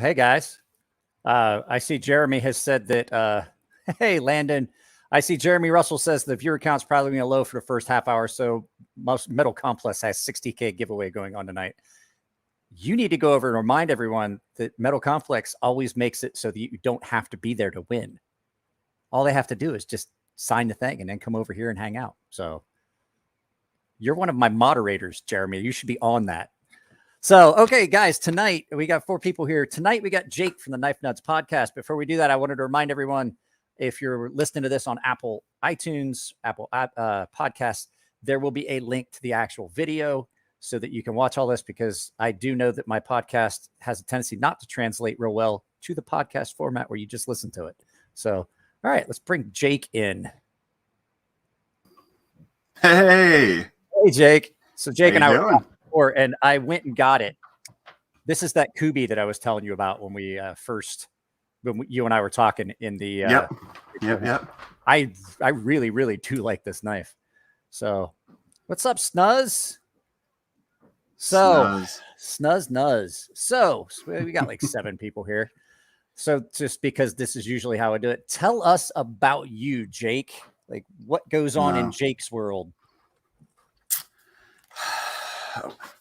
Hey guys, I see Jeremy has said that. Hey Landon, I see Jeremy Russell says the viewer count's probably going to low for the first half hour. So most Metal Complex has 60K giveaway going on tonight. You need to go over and remind everyone that Metal Complex always makes it so that you don't have to be there to win. All they have to do is just sign the thing and then come over here and hang out. So you're one of my moderators, Jeremy. You should be on that. So, okay, guys, tonight we got 4 people here. Tonight we got Jake from the Knife Nuts podcast. Before we do that, I wanted to remind everyone, if you're listening to this on Apple iTunes, Apple podcasts, there will be a link to the actual video so that you can watch all this, because I do know that my podcast has a tendency not to translate real well to the podcast format where you just listen to it. So, all right, let's bring Jake in. Hey, Jake. So Jake and I were before, and I went and got it. This is that Kubi that I was telling you about when we you and I were talking in the Yep. I really, really do like this knife. So what's up, Snuzz? Snuzz. So we got like 7 people here. So just because this is usually how I do it, tell us about you, Jake. Like, what goes on in Jake's world?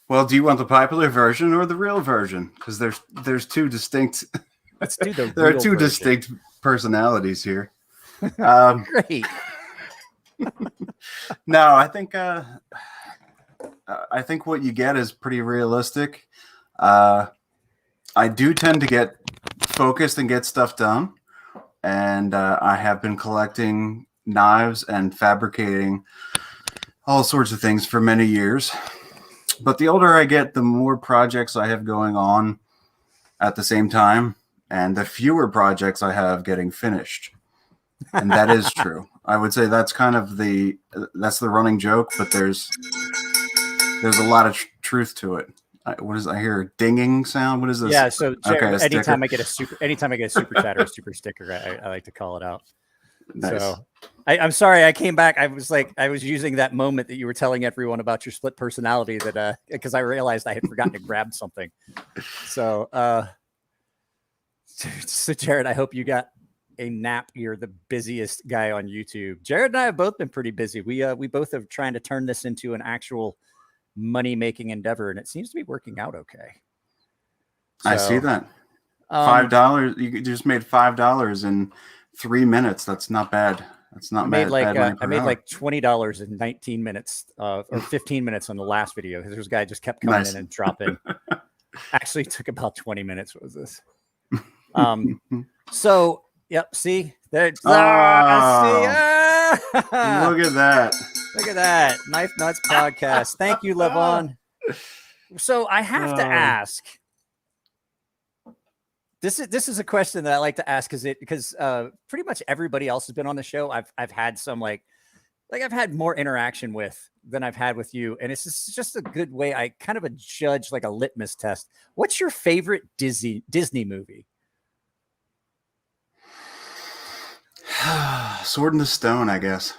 Well, do you want the popular version or the real version? Because there's 2 distinct. Let's do the. There are 2 distinct personalities here. Great. No, I think what you get is pretty realistic. I do tend to get focused and get stuff done, and I have been collecting knives and fabricating all sorts of things for many years. But the older I get, the more projects I have going on at the same time, and the fewer projects I have getting finished. And that is true. I would say that's kind of that's the running joke, but there's a lot of truth to it. I hear a dinging sound. What is this? Yeah. So Jared, okay, anytime I get a super chat or a super sticker, I like to call it out. Nice. So I'm sorry, I came back. I was using that moment that you were telling everyone about your split personality, that because I realized I had forgotten to grab something. So Jared, I hope you got a nap. You're the busiest guy on YouTube. Jared and I have both been pretty busy. We both are trying to turn this into an actual money-making endeavor, and it seems to be working out okay. So, I see that. $5. You just made $5 in 3 minutes. That's not bad. That's not bad. I made like $20 in 19 minutes or 15 minutes on the last video. This guy just kept coming in and dropping. Actually, it took about 20 minutes. What was this? So, yep. See there. Look at that. Look at that. Knife Nuts podcast. Thank you, Levon. So I have to ask. This is a question that I like to ask because pretty much everybody else has been on the show. I've had some like I've had more interaction with than I've had with you, and it's just a good way. I kind of judge like a litmus test. What's your favorite Disney movie? Sword in the Stone, I guess.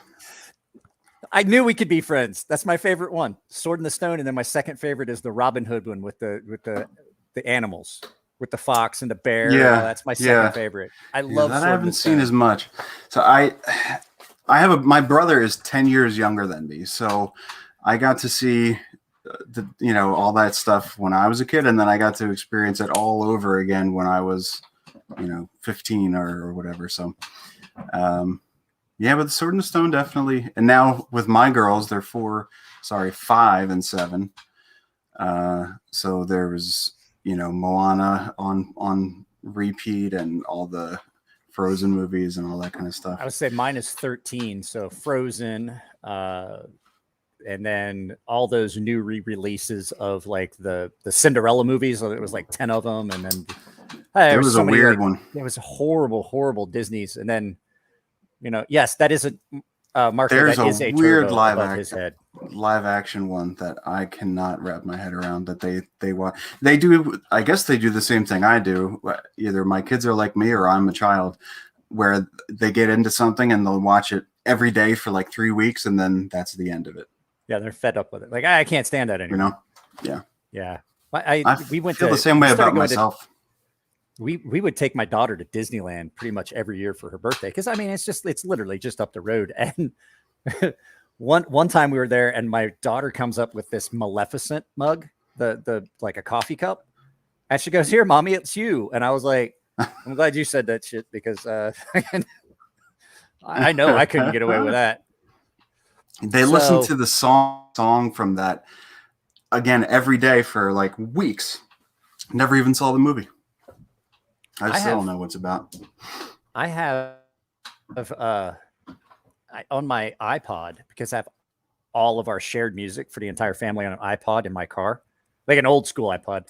I knew we could be friends. That's my favorite one, Sword in the Stone, and then my second favorite is the Robin Hood one with the animals. With the fox and the bear. Yeah. That's my second favorite. I love that. I haven't seen as much. So I have my brother is 10 years younger than me. So I got to see all that stuff when I was a kid. And then I got to experience it all over again when I was, 15 or whatever. So, but the Sword in the Stone definitely. And now with my girls, they're 5 and 7. So there was, Moana on repeat and all the Frozen movies and all that kind of stuff. I would say mine is 13. So Frozen, and then all those new re-releases of like the Cinderella movies. So it was like 10 of them. And then there was a weird one. It was horrible Disney's. And then, yes, that is a Mark. There's that is a weird live action one that I cannot wrap my head around. That they want. They do. I guess they do the same thing I do. Either my kids are like me or I'm a child, where they get into something and they'll watch it every day for like 3 weeks, and then that's the end of it. Yeah, they're fed up with it. Like, I can't stand that anymore. Yeah. Yeah. We feel the same way about myself. we would take my daughter to Disneyland pretty much every year for her birthday because I mean it's literally just up the road. And one time we were there and my daughter comes up with this Maleficent mug, the like a coffee cup, and she goes, "Here, mommy, it's you." And I was like, "I'm glad you said that shit because I know I couldn't get away with that." They listened to the song from that again every day for like weeks. Never even saw the movie. I still don't know what's about. I have on my iPod, because I have all of our shared music for the entire family on an iPod in my car, like an old school iPod.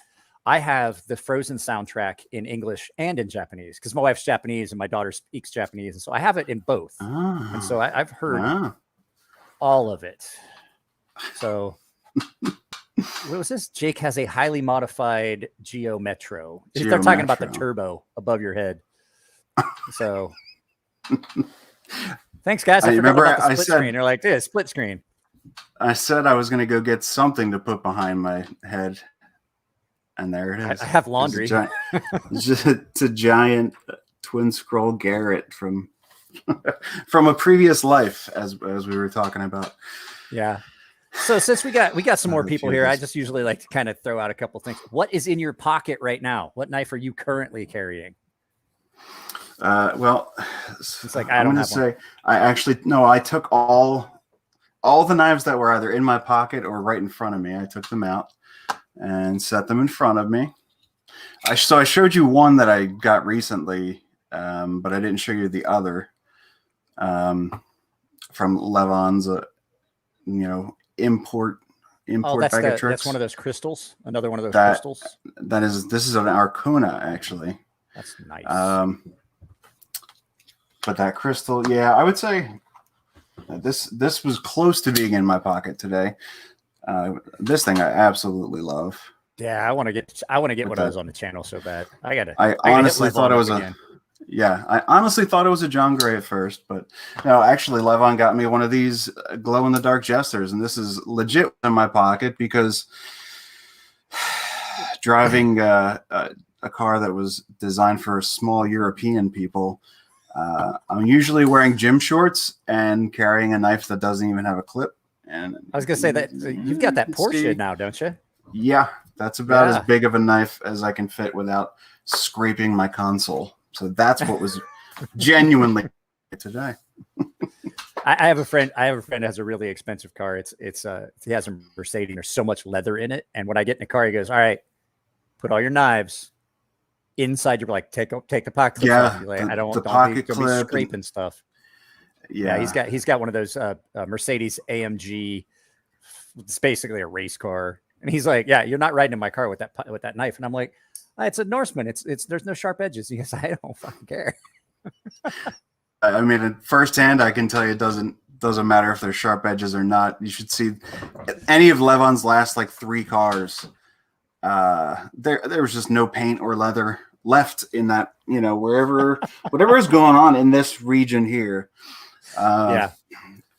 I have the Frozen soundtrack in English and in Japanese because my wife's Japanese and my daughter speaks Japanese. And so I have it in both. And so I've heard all of it. So what was this? Jake has a highly modified Geo Metro. They're talking about the turbo above your head. So thanks, guys. I forgot about the split screen. They're like, this split screen. I said I was going to go get something to put behind my head. And there it is. I have laundry. It's a giant twin scroll Garrett from a previous life, as we were talking about. Yeah. So since we got some more people here, I just usually like to kind of throw out a couple things. What is in your pocket right now? What knife are you currently carrying? Well, it's like I'm going to say I took all the knives that were either in my pocket or right in front of me. I took them out and set them in front of me. So I showed you one that I got recently, but I didn't show you the other from Levon's, import bag of tricks. That's one of those crystals. Another one of those crystals. This is an Arcona, actually. That's nice. But that crystal, yeah, I would say this was close to being in my pocket today. This thing I absolutely love. Yeah, I want to get one of those on the channel so bad. I honestly thought it was I honestly thought it was a John Gray at first, but no, actually Levon got me one of these glow in the dark jesters, and this is legit in my pocket because driving a car that was designed for small European people, I'm usually wearing gym shorts and carrying a knife that doesn't even have a clip. And I was gonna say that you've got that Porsche now, don't you? Yeah, that's about as big of a knife as I can fit without scraping my console. So that's what was genuinely today. I have a friend that has a really expensive car. He has a Mercedes. There's so much leather in it, and when I get in the car, he goes, "All right, put all your knives inside." You're like, take the pocket clip off. Like, I don't be scraping stuff. Yeah, he's got one of those Mercedes AMG. It's basically a race car, and he's like, "Yeah, you're not riding in my car with that knife." And I'm like, "It's a Norseman. It's there's no sharp edges." He goes, "I don't fucking care." I mean, at first hand, I can tell you it doesn't matter if there's sharp edges or not. You should see any of Levon's last like 3 cars. There was just no paint or leather left in that. Whatever is going on in this region here.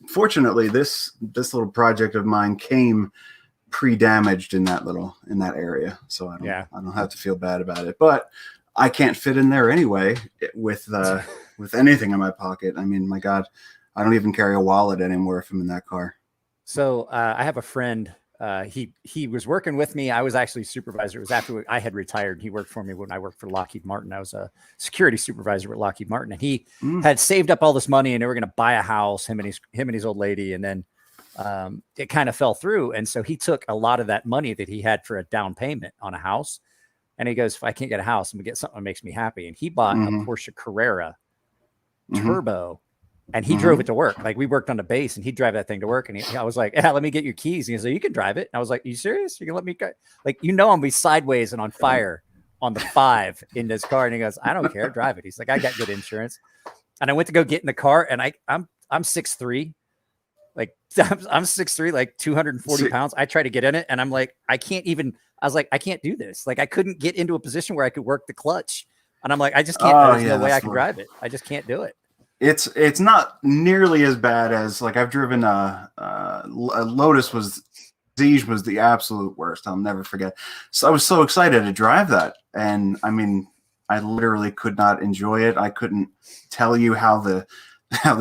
Fortunately, this little project of mine came pre-damaged in that area, so I don't have to feel bad about it. But I can't fit in there anyway with anything in my pocket. I mean, my God, I don't even carry a wallet anymore if I'm in that car. So I have a friend. He was working with me. I was actually supervisor. It was after I had retired. He worked for me when I worked for Lockheed Martin. I was a security supervisor at Lockheed Martin, and he had saved up all this money, and they were going to buy a house. Him and his old lady, and then it kind of fell through. And so he took a lot of that money that he had for a down payment on a house, and he goes, "If I can't get a house, I'm gonna get something that makes me happy." And he bought a Porsche Carrera turbo. And he drove it to work. Like we worked on the base, and he'd drive that thing to work. And I was like, "Yeah, let me get your keys." And he's like, "You can drive it." And I was like, "Are you serious? You can let me go?" Like, I'm gonna be sideways and on fire on the 5 in this car. And he goes, "I don't care, drive it." He's like, "I got good insurance." And I went to go get in the car, and I'm 6'3", like I'm 6'3", like 240 pounds. I try to get in it, and I'm like, I was like, I can't do this. Like I couldn't get into a position where I could work the clutch. And I'm like, I just can't. There's no way I can drive it. I just can't do it. It's not nearly as bad as like I've driven a Lotus Siege was the absolute worst. I'll never forget. So I was so excited to drive that, and I mean, I literally could not enjoy it. I couldn't tell you how the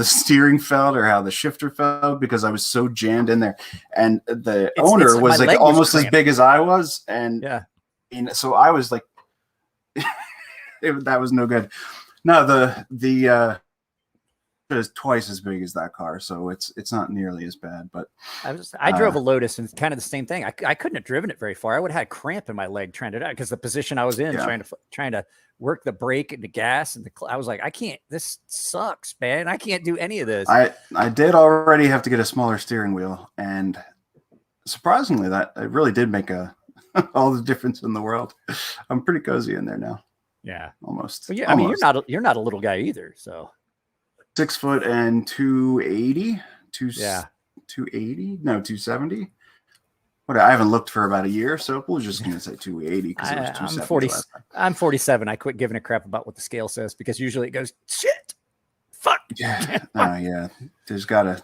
steering felt or how the shifter felt because I was so jammed in there. And the owner was like almost as big as I was. And yeah, so I was like, that was no good. No, the is twice as big as that car, so it's not nearly as bad. But I drove a Lotus, and it's kind of the same thing. I couldn't have driven it very far. I would have had cramp in my leg trying to do it because the position I was in, trying to work the brake and the gas and I was like, I can't. This sucks, man. I can't do any of this. I did already have to get a smaller steering wheel, and surprisingly, that it really did make all the difference in the world. I'm pretty cozy in there now. Yeah, almost. But yeah, I mean, you're not a little guy either, so. 6 foot and 280, 280, no 270. What I haven't looked for about a year, so we're just gonna say 280 because it was 270. I'm 47. I quit giving a crap about what the scale says because usually it goes shit, fuck. Yeah, yeah. There's a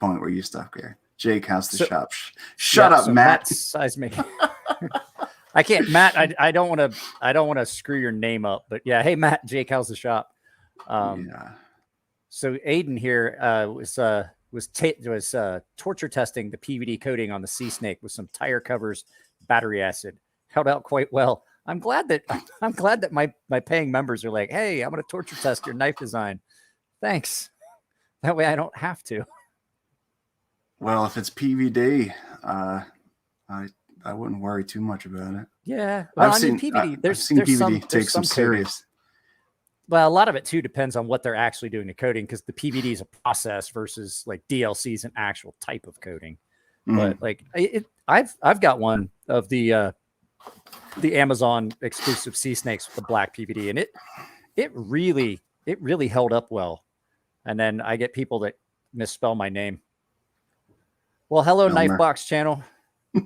point where you stop here. Jake, how's the shop? Shut up, Matt. Size me. I can't, Matt. I don't want to screw your name up, but yeah. Hey, Matt. Jake, how's the shop? Yeah. So Aiden here was torture testing the PVD coating on the Sea Snake with some tire covers, battery acid. Held out quite well. I'm glad that my paying members are like, hey, I'm going to torture test your knife design. Thanks. That way I don't have to. Well, if it's PVD, I wouldn't worry too much about it. Yeah, well, I've seen PVD take some serious. Well, a lot of it too depends on what they're actually doing to coating because the PVD is a process versus like DLC is an actual type of coating. Mm-hmm. But like I've got one of the Amazon exclusive Sea Snakes with the black PVD, and it really held up well. And then I get people that misspell my name. Well, hello, Knife Box channel.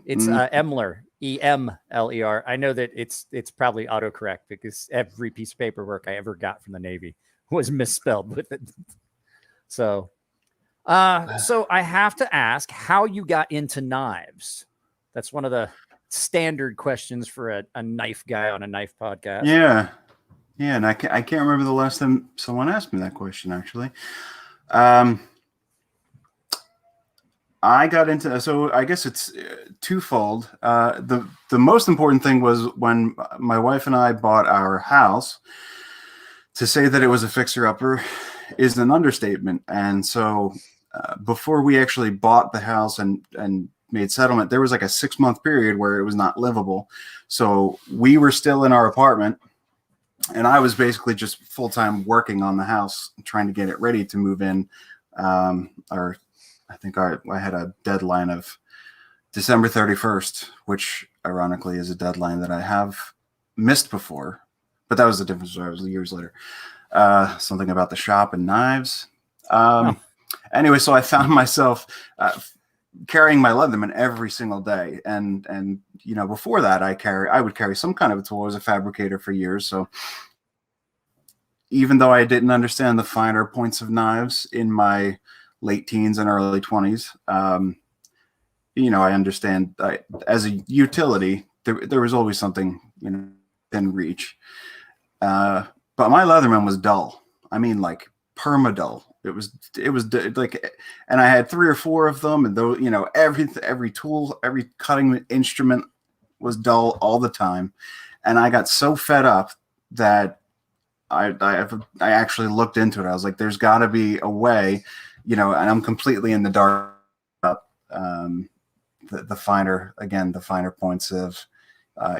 It's Emler, Emler. I know that it's probably autocorrect because every piece of paperwork I ever got from the Navy was misspelled with it. So I have to ask how you got into knives. That's one of the standard questions for a knife guy on a knife podcast. Yeah, and I can't remember the last time someone asked me that question actually. I got into, so I guess it's twofold. The most important thing was when my wife and I bought our house. To say that it was a fixer-upper is an understatement. And so before we actually bought the house and made settlement, there was like a 6-month period where it was not livable. So we were still in our apartment, and I was basically just full-time working on the house, trying to get it ready to move in. I think I had a deadline of December 31st, which ironically is a deadline that I have missed before, but that was a different story. It was years later. Something about the shop and knives. Anyway, so I found myself carrying my Leatherman every single day. And you know, before that I would carry some kind of a tool. I was a fabricator for years. So even though I didn't understand the finer points of knives in my late teens and early 20s, you know, I understand as a utility, there was always something, you know, within reach. But my Leatherman was dull. I mean, like perma-dull. It was like, and I had 3 or 4 of them, and though, you know, every tool, every cutting instrument was dull all the time. And I got so fed up that I actually looked into it. I was like, there's got to be a way, you know, and I'm completely in the dark about the finer points of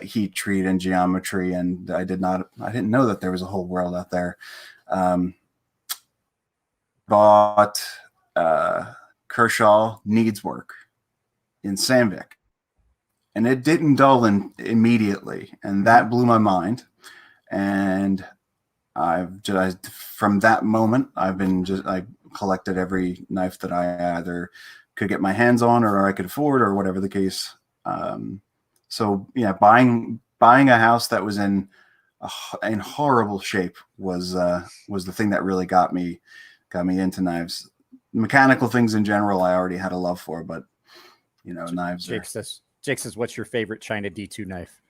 heat treat and geometry. And I didn't know that there was a whole world out there. Bought Kershaw Needs Work in Sandvik, and it didn't dull immediately, and that blew my mind. And from that moment, I collected every knife that I either could get my hands on or I could afford or whatever the case. So yeah, buying a house that was in horrible shape was the thing that really got me into knives. Mechanical things in general, I already had a love for, but you know, knives. Jake says, "What's your favorite China D2 knife?"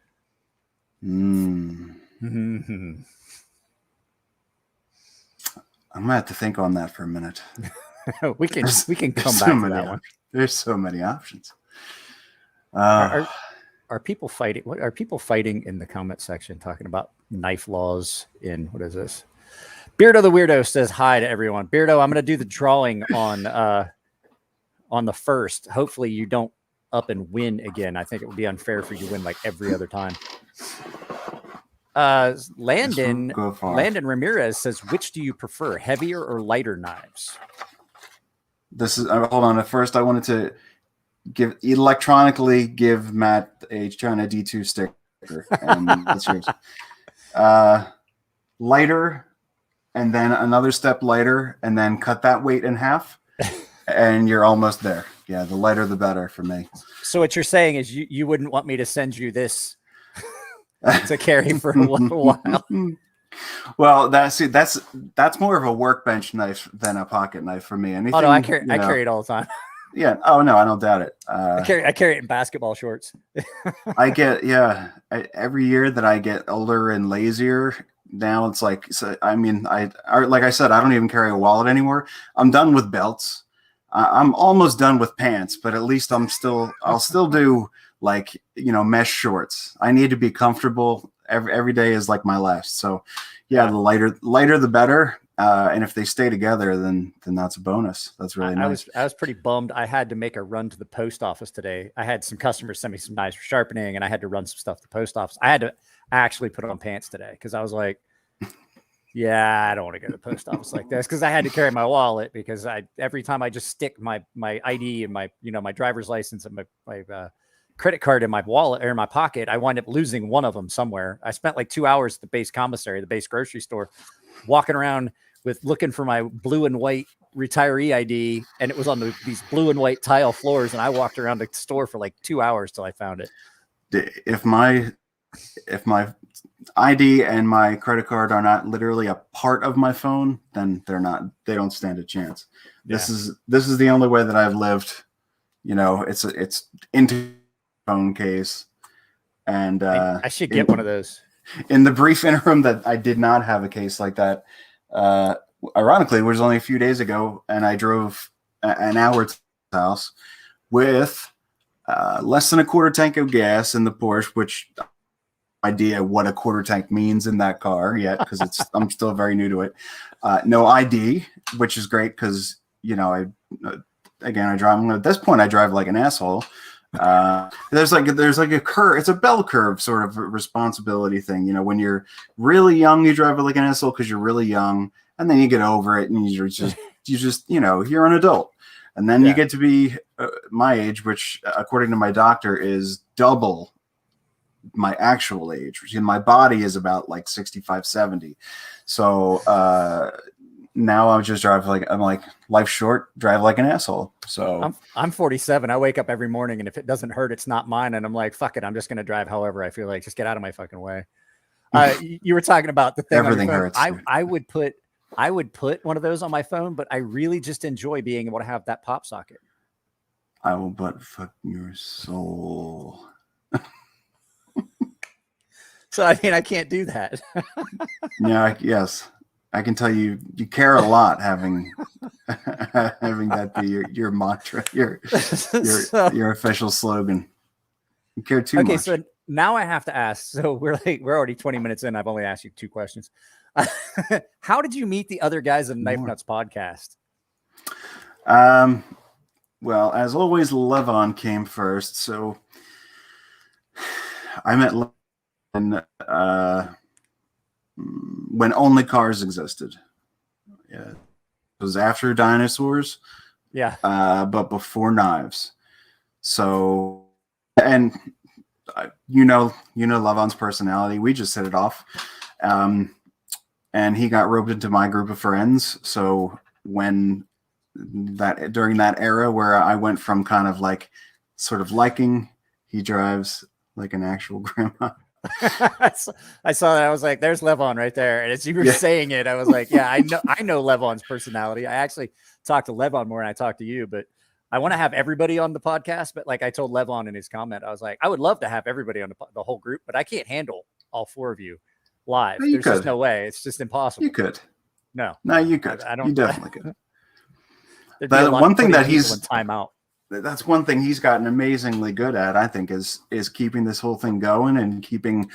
Mhm. I'm gonna have to think on that for a minute. we can come so back to many that one. There's so many options. Are people fighting? What are people fighting in the comment section talking about knife laws in what is this? Beardo the Weirdo says hi to everyone. Beardo, I'm going to do the drawing on the first. Hopefully you don't up and win again. I think it would be unfair for you to win like every other time. Landon Ramirez says, which do you prefer, heavier or lighter knives? This is hold on. At first, I wanted to electronically give Matt a China D2 sticker, and that's yours. Lighter, and then another step lighter, and then cut that weight in half, and you're almost there. Yeah, the lighter the better for me. So what you're saying is you wouldn't want me to send you this to carry for a while. Well, that's more of a workbench knife than a pocket knife for me. Anything, oh no, I carry it all the time. Yeah. Oh no, I don't doubt it. I carry it in basketball shorts. Every year that I get older and lazier, now it's like, like I said, I don't even carry a wallet anymore. I'm done with belts. I'm almost done with pants, but at least I'll still do like, mesh shorts. I need to be comfortable. Every day is like my last. So yeah. The lighter, the better. And if they stay together, then that's a bonus. That's really nice. I was pretty bummed. I had to make a run to the post office today. I had some customers send me some knives for sharpening, and I had to run some stuff to the post office. I had to actually put on pants today because I was like, yeah, I don't want to go to the post office like this, because I had to carry my wallet, because every time I just stick my ID and my my driver's license and my credit card in my wallet or in my pocket, I wind up losing one of them somewhere. I spent like 2 hours at the base commissary, the base grocery store, walking around looking for my blue and white retiree ID, and it was on these blue and white tile floors, and I walked around the store for like 2 hours till I found it. If my ID and my credit card are not literally a part of my phone, then they don't stand a chance. Yeah. This is the only way that I've lived. It's into phone case, and I should get one of those. In the brief interim that I did not have a case like that, ironically, it was only a few days ago, and I drove an hour to the house with less than a quarter tank of gas in the Porsche, which idea what a quarter tank means in that car yet, because I'm still very new to it. No ID, which is great because I drive. At this point, I drive like an asshole. There's like a curve. It's a bell curve sort of responsibility thing. When you're really young, you drive like an asshole because you're really young, and then you get over it and you're an adult. And then you get to be my age, which according to my doctor is double my actual age. My body is about like 65, 70. So now I just drive I'm like, life's short, drive like an asshole. So I'm 47. I wake up every morning, and if it doesn't hurt, it's not mine. And I'm like, fuck it, I'm just gonna drive however I feel like. Just get out of my fucking way. You were talking about the thing. Everything hurts. I would put one of those on my phone, but I really just enjoy being able to have that pop socket. I will butt fuck your soul. So I mean, I can't do that. Yeah. Yes. I can tell you care a lot having that be your mantra, your official slogan. You care too much. Okay, so now I have to ask. So we're already 20 minutes in. I've only asked you 2 questions. How did you meet the other guys in Knife Nuts podcast? Well, as always, Levon came first. So I met Levon when only cars existed. Yeah, it was after dinosaurs. Yeah, but before knives. So, and Levon's personality. We just hit it off, and he got roped into my group of friends. So during that era where I went from kind of like sort of liking, he drives like an actual grandma. I saw that. I was like, there's Levon right there. And as you were saying it, I was like, yeah, I know Levon's personality. I actually talked to Levon more than I talked to you, but I want to have everybody on the podcast. But like I told Levon in his comment, I was like, I would love to have everybody on the whole group, but I can't handle all 4 of you. live. No, you There's just could. no way. It's just impossible. You could. No, You could. I don't. You definitely could. There'd be a lot One of thing putting that people in timeout. that's one thing he's gotten amazingly good at, I think, is keeping this whole thing going and keeping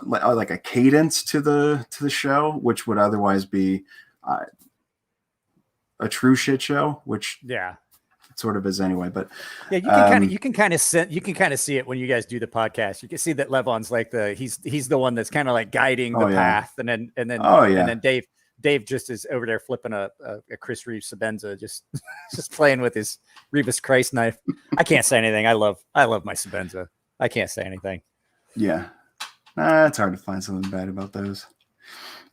like a cadence to the show, which would otherwise be a true shit show, which Yeah, it sort of is anyway. But yeah, you can kind of see it when you guys do the podcast. You can see that Levon's like he's the one that's kind of like guiding the path, and then Dave just is over there flipping a Chris Reeves Sabenza, just playing with his Revis Christ knife. I can't say anything. I love my Sabenza. I can't say anything. Yeah, it's hard to find something bad about those.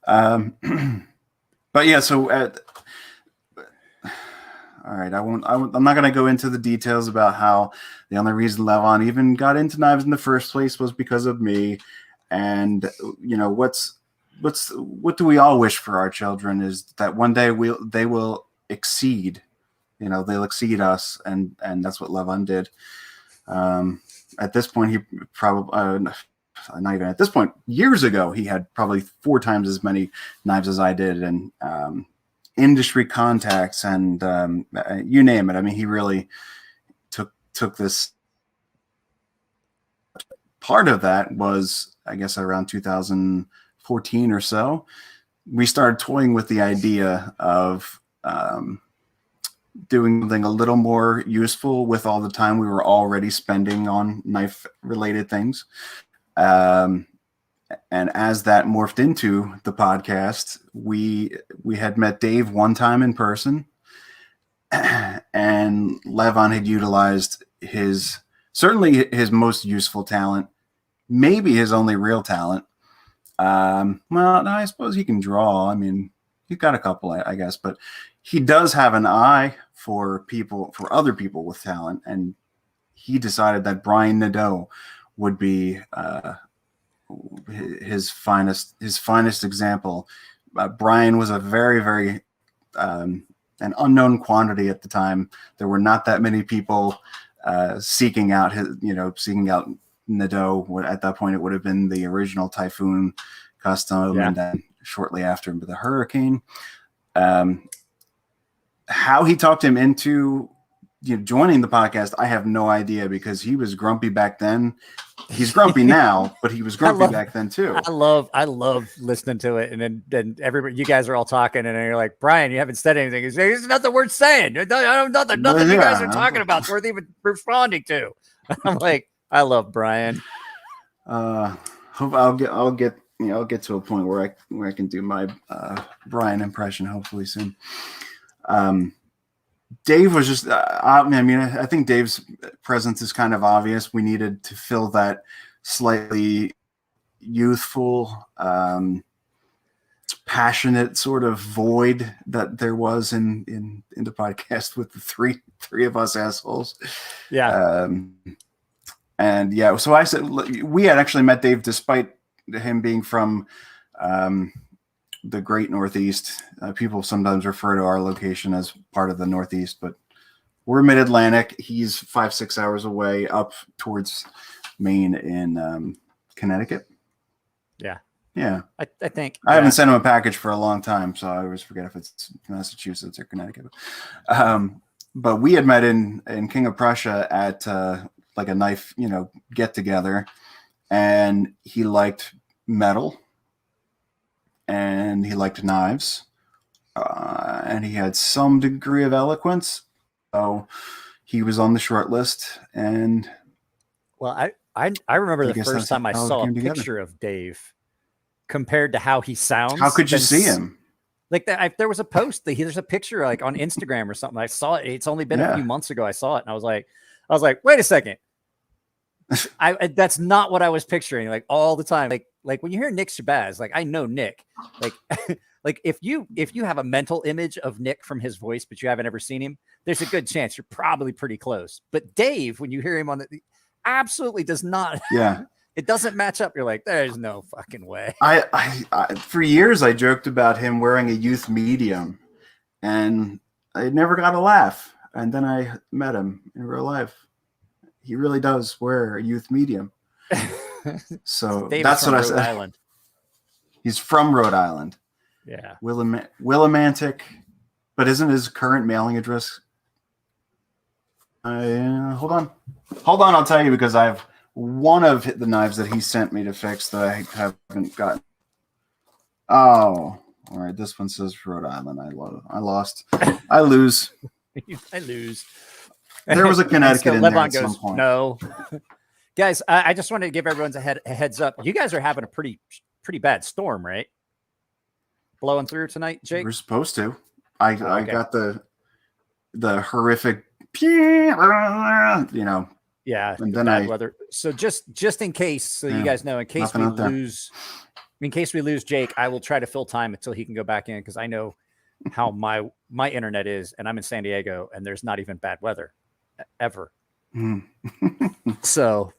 But yeah, so all right, I'm not going to go into the details about how the only reason Levon even got into knives in the first place was because of me. And what do we all wish for our children is that one day they will exceed, they'll exceed us, and that's what Levon did. At this point, he probably not even at this point. Years ago, he had probably 4 times as many knives as I did, and industry contacts, and you name it. I mean, he really took this. Part of that was, I guess, around 2014 or so, we started toying with the idea of doing something a little more useful with all the time we were already spending on knife related things. And as that morphed into the podcast, we had met Dave one time in person, and Levon had utilized certainly his most useful talent, maybe his only real talent. Well, no, I suppose he can draw. I mean, he's got a couple, I guess, but he does have an eye for other people with talent, and he decided that Brian Nadeau would be his finest example. Brian was a very, very an unknown quantity at the time. There were not that many people seeking out Nadeau. At that point, it would have been the original Typhoon custom, and then shortly after the Hurricane. How he talked him into joining the podcast, I have no idea, because he was grumpy back then. He's grumpy now, but he was grumpy back then too. I love listening to it, and then everybody, you guys are all talking, and you're like, Brian, you haven't said anything. There's nothing worth saying. Nothing you guys are talking about is worth even responding to. I'm like, I love Brian. Hope I'll get to a point where I can do my Brian impression hopefully soon. Dave was just, I think Dave's presence is kind of obvious. We needed to fill that slightly youthful, passionate sort of void that there was in the podcast with the three of us assholes. Yeah. And yeah, so I said, we had actually met Dave despite him being from the great Northeast. People sometimes refer to our location as part of the Northeast, but we're mid-Atlantic. He's 5-6 hours away up towards Maine in Connecticut. Yeah. Yeah. I think I haven't sent him a package for a long time, so I always forget if it's Massachusetts or Connecticut. But we had met in King of Prussia at like a knife, get together, and he liked metal. And he liked knives, and he had some degree of eloquence, so he was on the short list. And well, I remember the first time I saw a picture of Dave compared to how he sounds. How could you see him? Like that, there was a post. There's a picture like on Instagram or something. I saw it. It's only been a few months ago. I saw it, and I was like, wait a second. That's not what I was picturing. Like all the time, like when you hear Nick Shabazz, like I know Nick, like like if you have a mental image of Nick from his voice, but you haven't ever seen him, there's a good chance you're probably pretty close. But Dave, when you hear him on absolutely does not. Yeah, it doesn't match up. You're like, there's no fucking way. I for years I joked about him wearing a youth medium, and I never got a laugh. And then I met him in real life. He really does wear a youth medium. So Dave that's what I Rhode said. Island. He's from Rhode Island. Yeah. Willimantic, but isn't his current mailing address? Hold on. I'll tell you, because I have one of the knives that he sent me to fix that I haven't gotten. Oh, all right. This one says Rhode Island. I lost. I lose. I lose. There was a Connecticut in there at some point. No. Guys, I just wanted to give everyone a heads up. You guys are having a pretty bad storm, right? Blowing through tonight, Jake? We're supposed to. I got the horrific, you know. Yeah, and then bad weather. So just in case, so you guys know, in case we lose Jake, I will try to fill time until he can go back in, because I know how my internet is, and I'm in San Diego, and there's not even bad weather ever. So,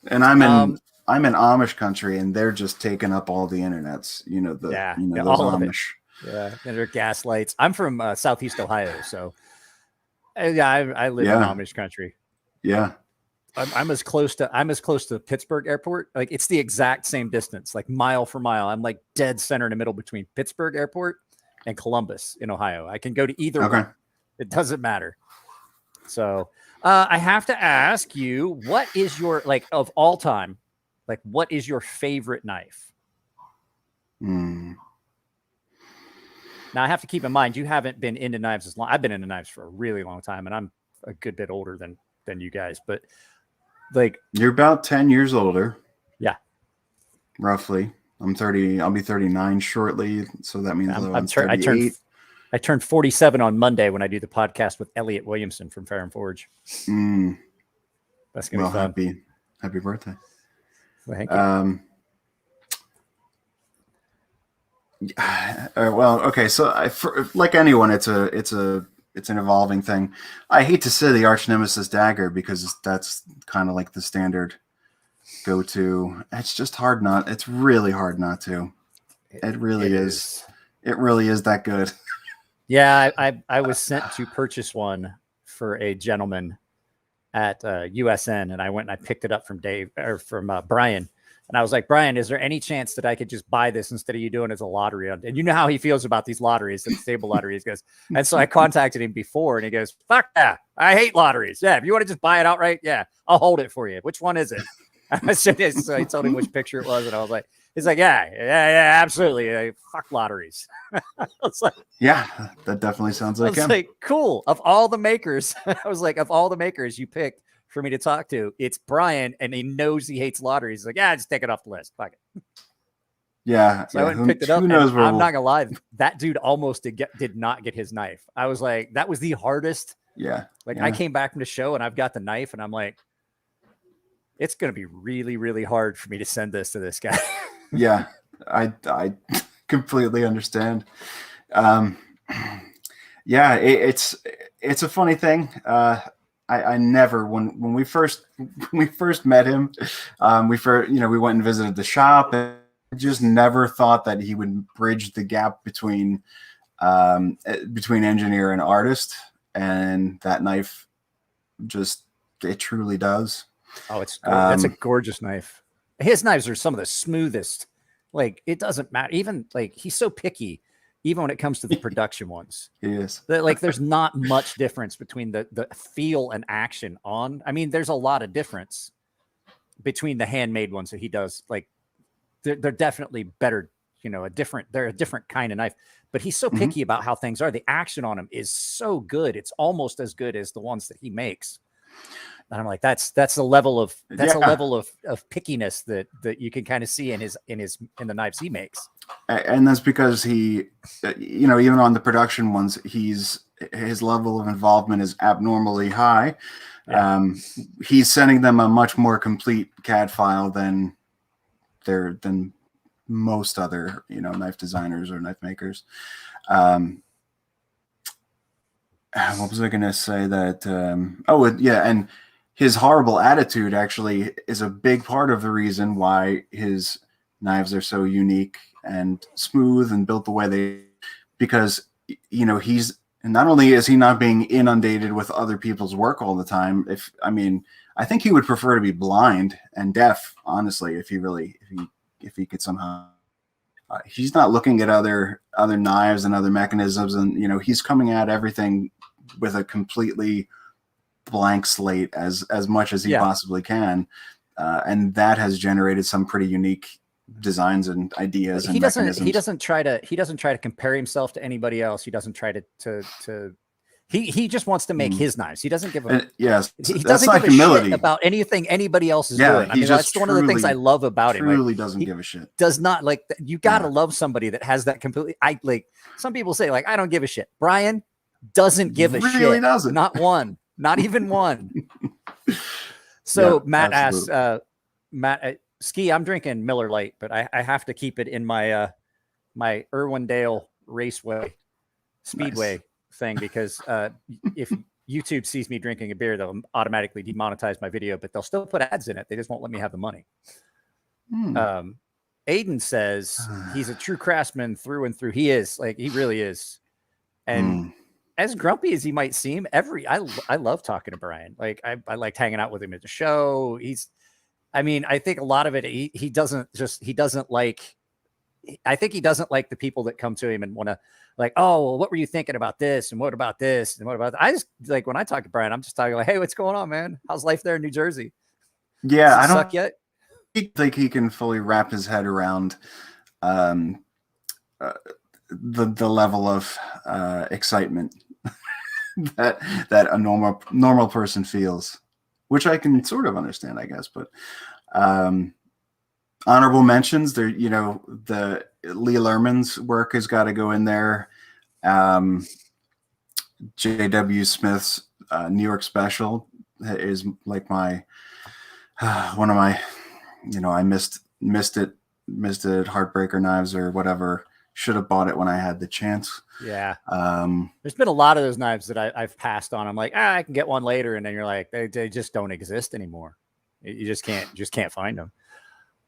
and I'm in Amish country, and they're just taking up all the internets. Those Amish. Yeah, and their gas lights. I'm from Southeast Ohio, so I live in Amish country. Yeah, I'm as close to Pittsburgh Airport. Like, it's the exact same distance, like mile for mile. I'm like dead center in the middle between Pittsburgh Airport and Columbus in Ohio. I can go to either one. It doesn't matter. So I have to ask you, what is your, like, of all time, like, what is your favorite knife? Now, I have to keep in mind, you haven't been into knives as long. I've been into knives for a really long time, and I'm a good bit older than you guys. But, like, you're about 10 years older. Yeah. Roughly. I'm 30. I'll be 39 shortly. So that means I turned 47 on Monday when I do the podcast with Elliot Williamson from Fair and Forge. That's going to be fun. Happy birthday. Well, thank you. Well, okay. So like anyone, it's an evolving thing. I hate to say the arch nemesis dagger, because that's kind of like the standard go-to. It's just hard not. It's really hard not to. It really is. It really is that good. Yeah, I was sent to purchase one for a gentleman at USN, and I went and I picked it up from Brian. And I was like, Brian, is there any chance that I could just buy this instead of you doing it as a lottery? And you know how he feels about these lotteries, the stable lotteries. He goes, and so I contacted him before, and he goes, fuck yeah, I hate lotteries. Yeah, if you want to just buy it outright, yeah, I'll hold it for you. Which one is it? So I told him which picture it was, and I was like, he's like, yeah, absolutely. Fuck lotteries. I was like, yeah, that definitely sounds like him. I was like, cool. Of all the makers, I was like, of all the makers you picked for me to talk to, it's Brian, and he knows he hates lotteries. He's like, yeah, just take it off the list. Fuck it. Yeah. So I went and picked it up. And I'm not gonna lie, that dude almost did not get his knife. I was like, that was the hardest. Yeah. I came back from the show, and I've got the knife, and I'm like, it's gonna be really, really hard for me to send this to this guy. Yeah, I completely understand. Yeah, it's a funny thing. I never, when we first met him, we went and visited the shop, and just never thought that he would bridge the gap between engineer and artist, and that knife it truly does. Oh, that's a gorgeous knife. His knives are some of the smoothest. Like, it doesn't matter. Even, like, he's so picky, even when it comes to the production ones. He is. Like, there's not much difference between the feel and action on. I mean, there's a lot of difference between the handmade ones that he does. Like, they're definitely better, they're a different kind of knife. But he's so picky about how things are. The action on them is so good. It's almost as good as the ones that he makes. And I'm like, that's a level of pickiness that you can kind of see in the knives he makes. And that's because he, even on the production ones, his level of involvement is abnormally high. Yeah. He's sending them a much more complete CAD file than most other, knife designers or knife makers. What was I going to say? That and his horrible attitude actually is a big part of the reason why his knives are so unique and smooth and built the way they, because, he's not only is he not being inundated with other people's work all the time. I think he would prefer to be blind and deaf, honestly, if he could somehow He's not looking at other knives and other mechanisms, and he's coming at everything with a completely blank slate as much as he possibly can, and that has generated some pretty unique designs and ideas. He doesn't try to compare himself to anybody else. He doesn't try to he just wants to make his knives. He doesn't give a he doesn't give a shit about anything anybody else is doing. I mean, that's one of the things I love about him. Truly doesn't give a shit. Does not like you got to love somebody that has that completely. I like some people say like I don't give a shit. Brian doesn't give a shit. Really doesn't. Not one. Not even one. So Matt asks, Ski, I'm drinking Miller Lite, but I have to keep it in my my Irwindale Raceway Speedway thing because if YouTube sees me drinking a beer, they'll automatically demonetize my video, but they'll still put ads in it. They just won't let me have the money. Aiden says he's a true craftsman through and through. He is, like, he really is. And as grumpy as he might seem, I love talking to Brian. Like I liked hanging out with him at the show. I mean, I think a lot of it, he doesn't like the people that come to him and want to like, oh, well, what were you thinking about this? And what about this? And what about that? I just like, when I talk to Brian, I'm just talking like, hey, what's going on, man? How's life there in New Jersey? Yeah. I don't suck yet. think he can fully wrap his head around, the level of, excitement that a normal person feels, which I can sort of understand, I guess. But honorable mentions there, the Lee Lerman's work has got to go in there. J.W. Smith's New York Special is like my one of my, I missed it Heartbreaker knives or whatever. Should have bought it when I had the chance. Yeah. There's been a lot of those knives that I've passed on. I'm like, I can get one later. And then you're like, they just don't exist anymore. You just can't find them.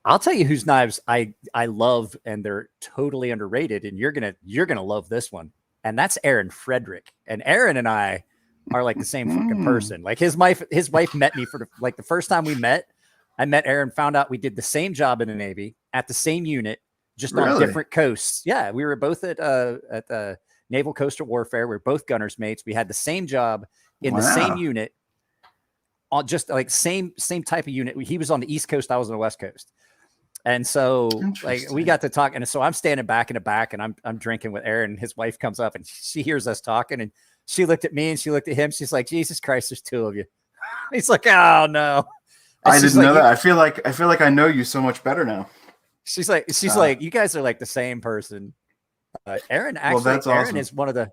I'll tell you whose knives I love, and they're totally underrated. And you're going to love this one. And that's Aaron Frederick. And Aaron and I are like the same fucking person. Like his wife met me for the first time I met Aaron, found out we did the same job in the Navy at the same unit. Just on different coasts. Yeah, we were both at the Naval Coastal Warfare. We were both gunners mates. We had the same job in the same unit, on just like same type of unit. He was on the East Coast. I was on the West Coast. And so like we got to talk. And so I'm standing back in the back and I'm drinking with Aaron. His wife comes up and she hears us talking and she looked at me and she looked at him. She's like, Jesus Christ, there's two of you. He's like, oh no. And I didn't know that. I feel like I know you so much better now. She's like, you guys are like the same person. Aaron, actually, that's awesome. Aaron is one of the.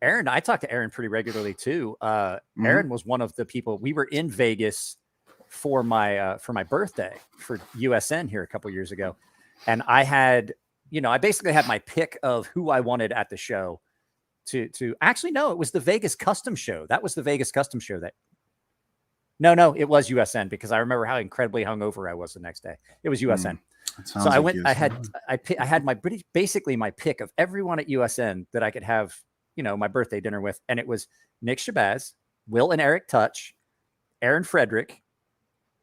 Aaron, I talk to Aaron pretty regularly too. Aaron was one of the people. We were in Vegas for my birthday for USN here a couple years ago, and I had, I basically had my pick of who I wanted at the show. To actually, no, it was the Vegas Custom Show. That was the Vegas Custom Show. No, it was USN because I remember how incredibly hungover I was the next day. It was USN. So I went. USN. I had my basically my pick of everyone at USN that I could have, my birthday dinner with, and it was Nick Shabazz, Will and Eric Touch, Aaron Frederick,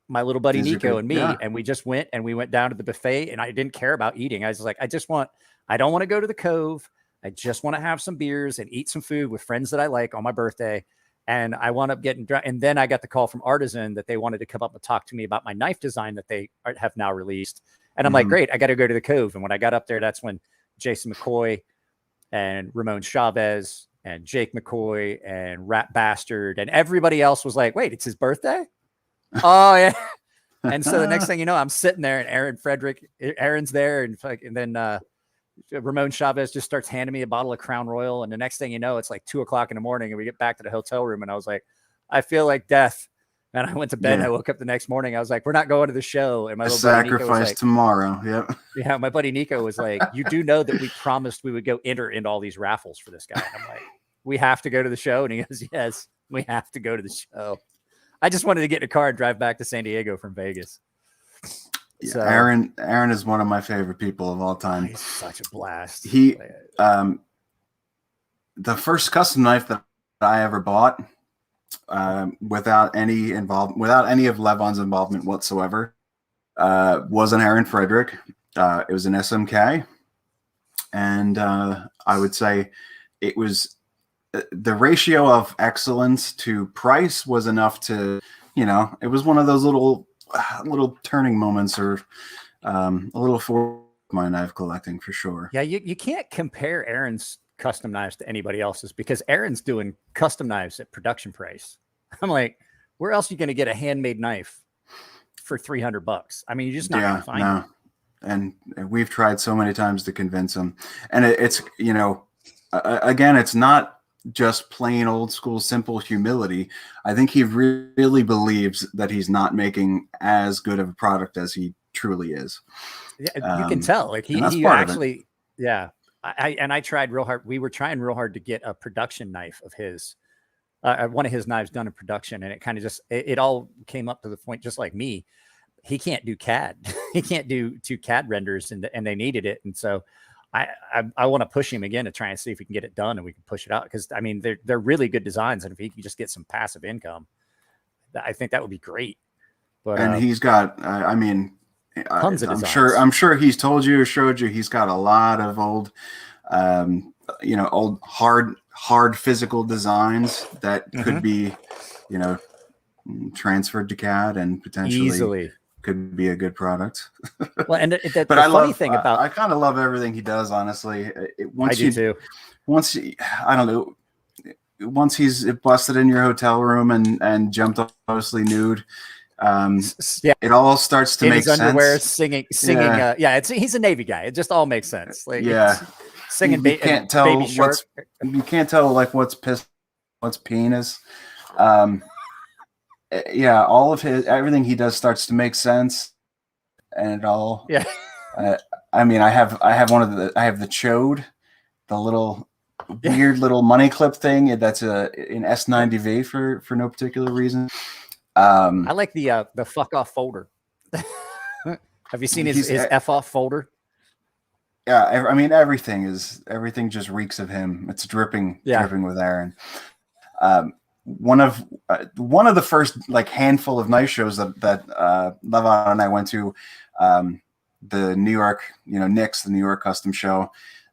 my little buddy Nico, and me, and we just went down to the buffet, and I didn't care about eating. I was like, I don't want to go to the Cove. I just want to have some beers and eat some food with friends that I like on my birthday. And I wound up getting drunk. And then I got the call from Artisan that they wanted to come up and talk to me about my knife design that they have now released. And I'm like, great, I got to go to the Cove. And when I got up there, that's when Jason McCoy and Ramon Chavez and Jake McCoy and Rat Bastard and everybody else was like, wait, it's his birthday? Oh, yeah. And so the next thing you know, I'm sitting there and Aaron's there. And then Ramon Chavez just starts handing me a bottle of Crown Royal. And the next thing you know, it's like 2:00 in the morning and we get back to the hotel room. And I was like, I feel like death. And I went to bed and I woke up the next morning. I was like, we're not going to the show. And my little buddy Nico was like, tomorrow. Yep. Yeah. My buddy Nico was like, you do know that we promised we would go enter into all these raffles for this guy. And I'm like, we have to go to the show. And he goes, yes, we have to go to the show. I just wanted to get in a car and drive back to San Diego from Vegas. Yeah, so, Aaron is one of my favorite people of all time. He's such a blast. He, the first custom knife that I ever bought, without any of Levon's involvement whatsoever, was an Aaron Frederick. It was an SMK. And I would say it was the ratio of excellence to price was enough to, it was one of those little turning moments, or a little for my knife collecting for sure. Yeah, you can't compare Aaron's custom knives to anybody else's, because Aaron's doing custom knives at production price. I'm like, where else are you going to get a handmade knife for $300? I mean, you're just not going to find it. And we've tried so many times to convince him. And it's, again, it's not just plain old school, simple humility. I think he really believes that he's not making as good of a product as he truly is. Yeah, you can tell. Like he actually, yeah. I tried real hard. We were trying real hard to get a production knife of his, one of his knives done in production, and it kind of just it all came up to the point, just like me. He can't do CAD. He can't do 2 CAD renders, and they needed it, and so I want to push him again to try and see if we can get it done and we can push it out, because I mean they're really good designs, and if he can just get some passive income, I think that would be great. But he's got, I mean, tons of designs. I'm sure he's told you or showed you he's got a lot of old, old hard physical designs that could be, transferred to CAD and potentially easily could be a good product. Well, and the funny thing about, I kind of love everything he does, honestly. I do too. I don't know, once he's busted in your hotel room and jumped off mostly nude, it all starts to make sense. Underwear, singing. He's a Navy guy. It just all makes sense. Like, singing. You can't tell Baby Shark. You can't tell like what's piss, what's penis. All of everything he does starts to make sense, and it all. Yeah. I mean, I have the chode, the little weird little money clip thing that's an S90V for no particular reason. I like the fuck off folder. Have you seen his F off folder? Yeah, I mean everything just reeks of him. It's dripping with Aaron. One of the first like handful of knife shows that Levon and I went to, the New York, NICS, the New York Custom Show.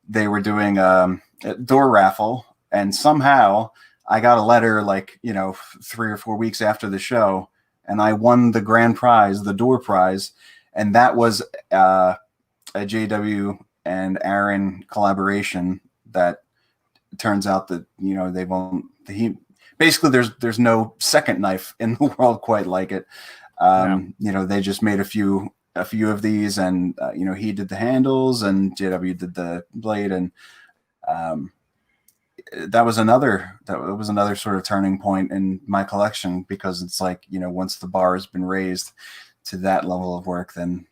They were doing a door raffle, and somehow I got a letter 3 or 4 weeks after the show, and I won the grand prize, the door prize, and that was a JW and Aaron collaboration that turns out that basically there's no second knife in the world quite like it. They just made a few of these, and he did the handles and JW did the blade, and that was another sort of turning point in my collection, because it's like, once the bar has been raised to that level of work, then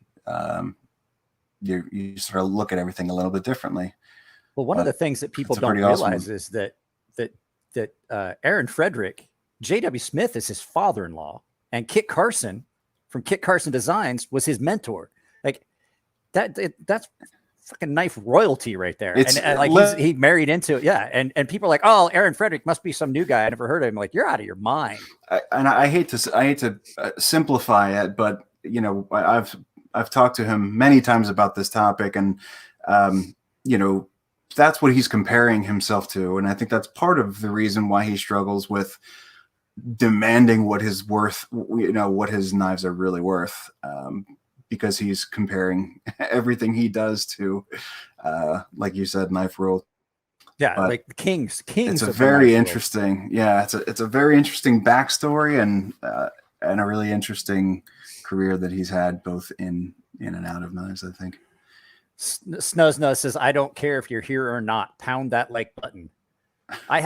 you sort of look at everything a little bit differently. Well, one of the things that people don't realize is that Aaron Frederick, JW Smith is his father-in-law, and Kit Carson from Kit Carson Designs was his mentor. Like that's fucking knife royalty right there. He married into it. Yeah. And people are like, oh, Aaron Frederick must be some new guy. I never heard of him. Like, you're out of your mind. I hate to simplify it, but I've talked to him many times about this topic, and that's what he's comparing himself to. And I think that's part of the reason why he struggles with demanding what his worth, what his knives are really worth, because he's comparing everything he does to, like you said, knife world. Yeah, but like kings. It's a very interesting. Yeah, it's a very interesting backstory, and a really interesting career that he's had, both in and out of knives, I think. Snow's says, I don't care if you're here or not. Pound that like button. I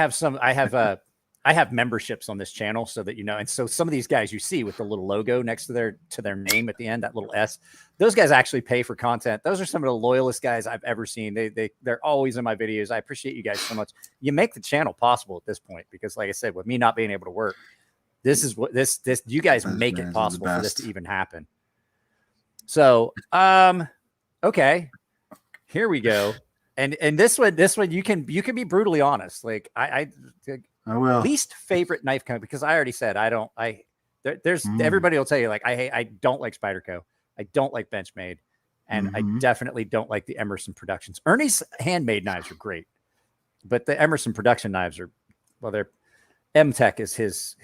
have memberships on this channel, so that and so some of these guys you see with the little logo next to their name at the end, that little S, those guys actually pay for content. Those are some of the loyalist guys I've ever seen. They're always in my videos. I appreciate you guys so much. You make the channel possible at this point, because like I said, with me not being able to work, this is what this you guys make it possible for this to even happen. So okay, here we go. And this one you can be brutally honest. Like I will. Least favorite knife company, because I already said there's everybody will tell you, like, I don't like Spyderco. I don't like Benchmade. And I Mhm. definitely don't like the Emerson Productions. Ernie's handmade knives are great, but the Emerson production knives are, well, they're M-Tech is his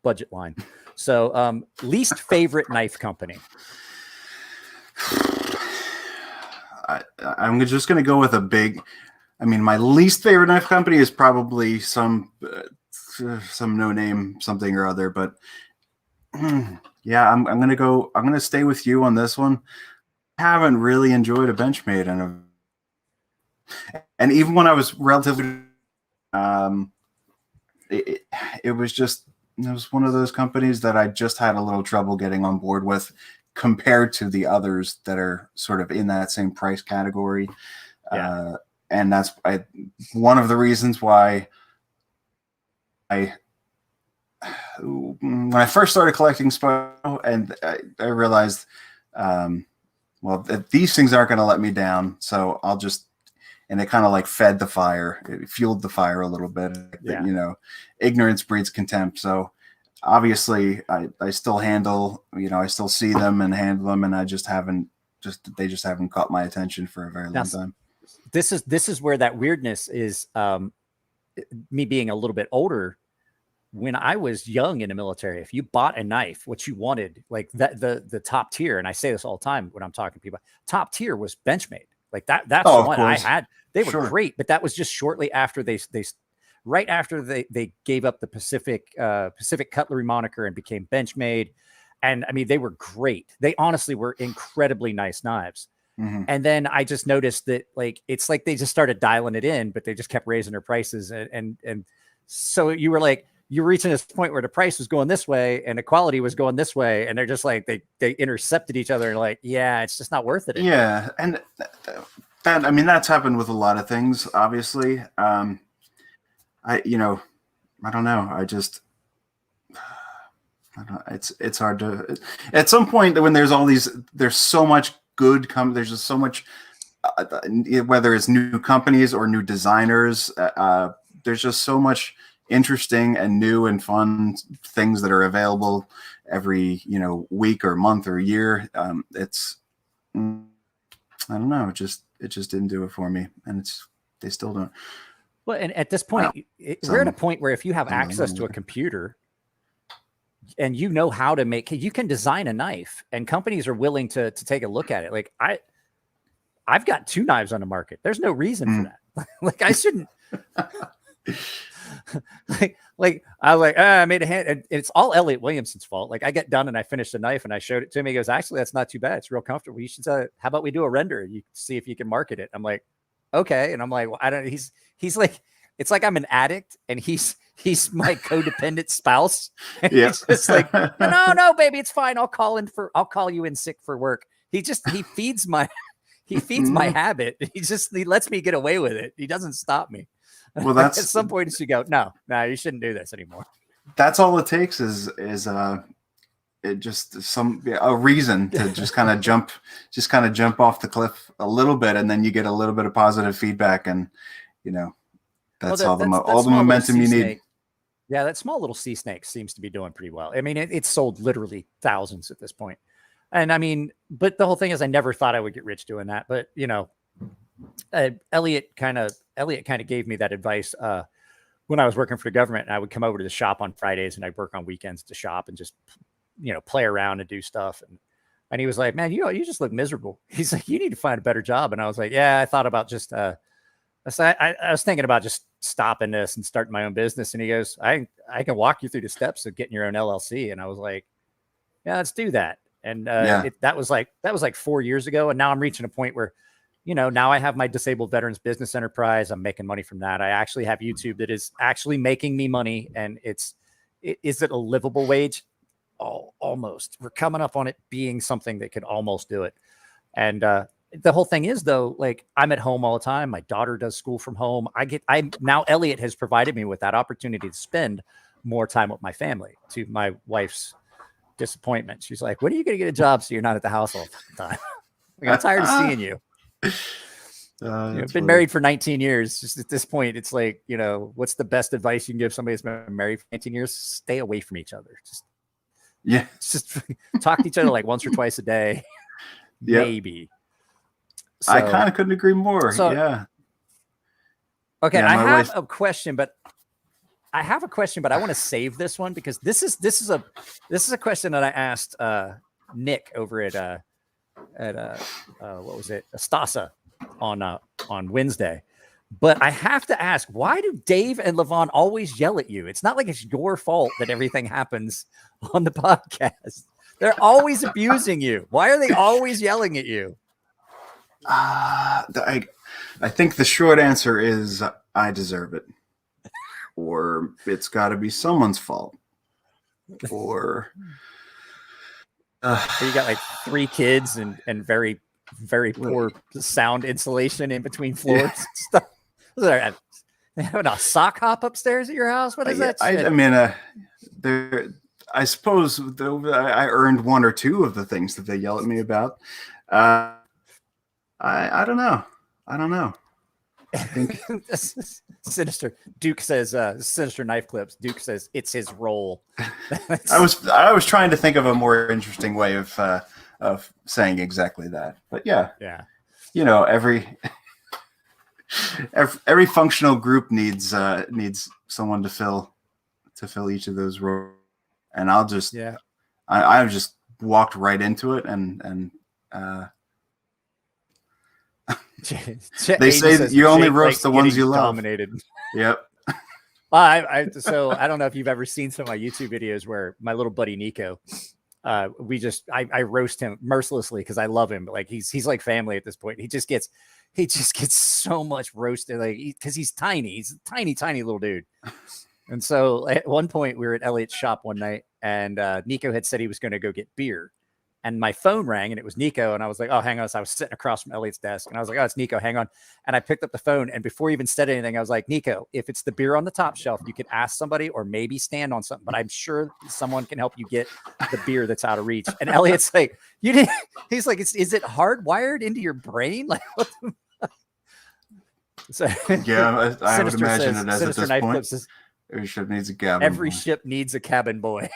budget line. So least favorite knife company. I'm just going to go with a big. I mean, my least favorite knife company is probably some no name something or other. But yeah, I'm going to go. I'm going to stay with you on this one. I haven't really enjoyed a Benchmade, and even when I was relatively, um, it, it was just it was one of those companies that I just had a little trouble getting on board with compared to the others that are sort of in that same price category. Yeah. And that's one of the reasons why when I first started collecting Spo, and I realized, well, these things aren't going to let me down. So I'll just, and it kind of like fed the fire. It fueled the fire a little bit. Yeah. You know, ignorance breeds contempt. So obviously I still handle, I still see them and handle them. And I just haven't, they just haven't caught my attention for a very long time. This is where that weirdness is. Me being a little bit older, when I was young in the military, if you bought a knife, what you wanted, like that, the top tier, and I say this all the time when I'm talking to people, top tier was Benchmade. Like that's the one I had. They were great, but that was just shortly after right after they gave up the Pacific Cutlery moniker and became Benchmade. And I mean, they were great. They honestly were incredibly nice knives. Mm-hmm. And then I just noticed that it's like they just started dialing it in, but they just kept raising their prices. And so you were like, you're reaching this point where the price was going this way and the quality was going this way. And they're just like, they intercepted each other and like, yeah, it's just not worth it anymore. Yeah. And that, I mean, that's happened with a lot of things, obviously. I don't know. It's hard to, at some point when there's so much good there's just so much, whether it's new companies or new designers, there's just so much interesting and new and fun things that are available every week or month or year. I don't know, it just didn't do it for me, and they still don't. Well, and at this point, we're at a point where if you have access to a computer and you know how to you can design a knife, and companies are willing to take a look at it. Like I've got 2 knives on the market. There's no reason for that. Like I shouldn't. like I was like, I made a hand, and it's all Elliot Williamson's fault. Like I get done and I finished the knife and I showed it to him. He goes, actually, that's not too bad. It's real comfortable. You should how about we do a render? You see if you can market it. I'm like, okay. And I'm like, well, I don't, he's like, it's like I'm an addict and he's my codependent spouse. And he's just like, no, baby, it's fine. I'll call you in sick for work. He feeds my habit. He lets me get away with it. He doesn't stop me. Well, that's at some point you go, no, you shouldn't do this anymore. That's all it takes is a reason to just kind of jump off the cliff a little bit, and then you get a little bit of positive feedback, and that's all the momentum you need. Yeah, that small little sea snake seems to be doing pretty well. I mean, it's sold literally thousands at this point. And I mean, but the whole thing is I never thought I would get rich doing that. But, Elliot kind of gave me that advice when I was working for the government. And I would come over to the shop on Fridays and I'd work on weekends to shop and just, play around and do stuff. And he was like, man, you just look miserable. He's like, you need to find a better job. And I was like, yeah, I thought about just, I was thinking about just stopping this and starting my own business. And he goes, I can walk you through the steps of getting your own LLC. And I was like, yeah, let's do that. And that was like 4 years ago. And now I'm reaching a point where, now I have my disabled veterans business enterprise. I'm making money from that. I actually have YouTube that is actually making me money. And is it a livable wage? Oh, almost. We're coming up on it being something that could almost do it. And the whole thing is, though, like I'm at home all the time. My daughter does school from home. Now Elliot has provided me with that opportunity to spend more time with my family, to my wife's disappointment. She's like, when are you going to get a job so you're not at the house all the time? Like, I'm tired of seeing you. I've been married for 19 years. Just at this point, it's like, what's the best advice you can give somebody who's been married for 19 years? Stay away from each other. Just talk to each other like once or twice a day. maybe. So, I kind of couldn't agree more. So, yeah. Okay, Yeah, I my have wife- a question, but I want to save this one because this is a question that I asked Nick over at what was it, Stasa on Wednesday. But I have to ask, why do Dave and Levon always yell at you? It's not like it's your fault that everything happens on the podcast. They're always abusing you. Why are they always yelling at you? I think the short answer is I deserve it, or it's got to be someone's fault, or you got like 3 kids and very poor sound insulation in between floors and stuff. They have a sock hop upstairs at your house. What is that? I mean, I suppose I earned 1 or 2 of the things that they yell at me about. I don't know. I think Sinister Duke says Sinister Knife Clips. Duke says it's his role. I was trying to think of a more interesting way of saying exactly that. But yeah. You know, every functional group needs someone to fill each of those roles, and I'll just I've just walked right into it and they say you only roast the ones you love. Dominated. Yep. So I don't know if you've ever seen some of my YouTube videos where my little buddy Nico, I roast him mercilessly because I love him, but like he's like family at this point. He just gets so much roasted, like because he's tiny. He's a tiny little dude. And so at one point we were at Elliot's shop one night, and Nico had said he was going to go get beer. And my phone rang, and it was Nico. And I was like, oh, hang on. So I was sitting across from Elliot's desk, and I was like, oh, it's Nico. Hang on. And I picked up the phone, and before he even said anything, I was like, Nico, if it's the beer on the top shelf, you could ask somebody or maybe stand on something, but I'm sure someone can help you get the beer that's out of reach. And Elliot's like, you didn't. He's like, is it hardwired into your brain? Like, what the So yeah, I would imagine it as Sinister at Knife this point. Clips says, every ship needs a cabin. Every boy. ship needs a cabin boy.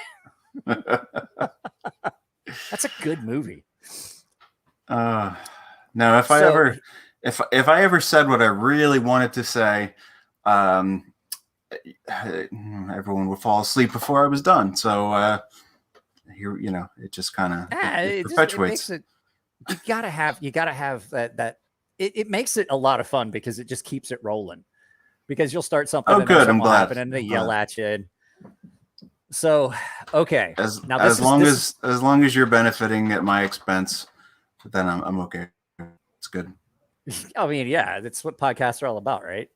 That's a good movie. No, if I ever said what I really wanted to say, everyone would fall asleep before I was done. So here, you know, it just kind of perpetuates. You gotta have that. It makes it a lot of fun because it just keeps it rolling. Because you'll start something. Oh, good. I'm glad. And they yell at you. So, okay. As long as you're benefiting at my expense, then I'm okay. It's good. I mean, yeah, that's what podcasts are all about, right?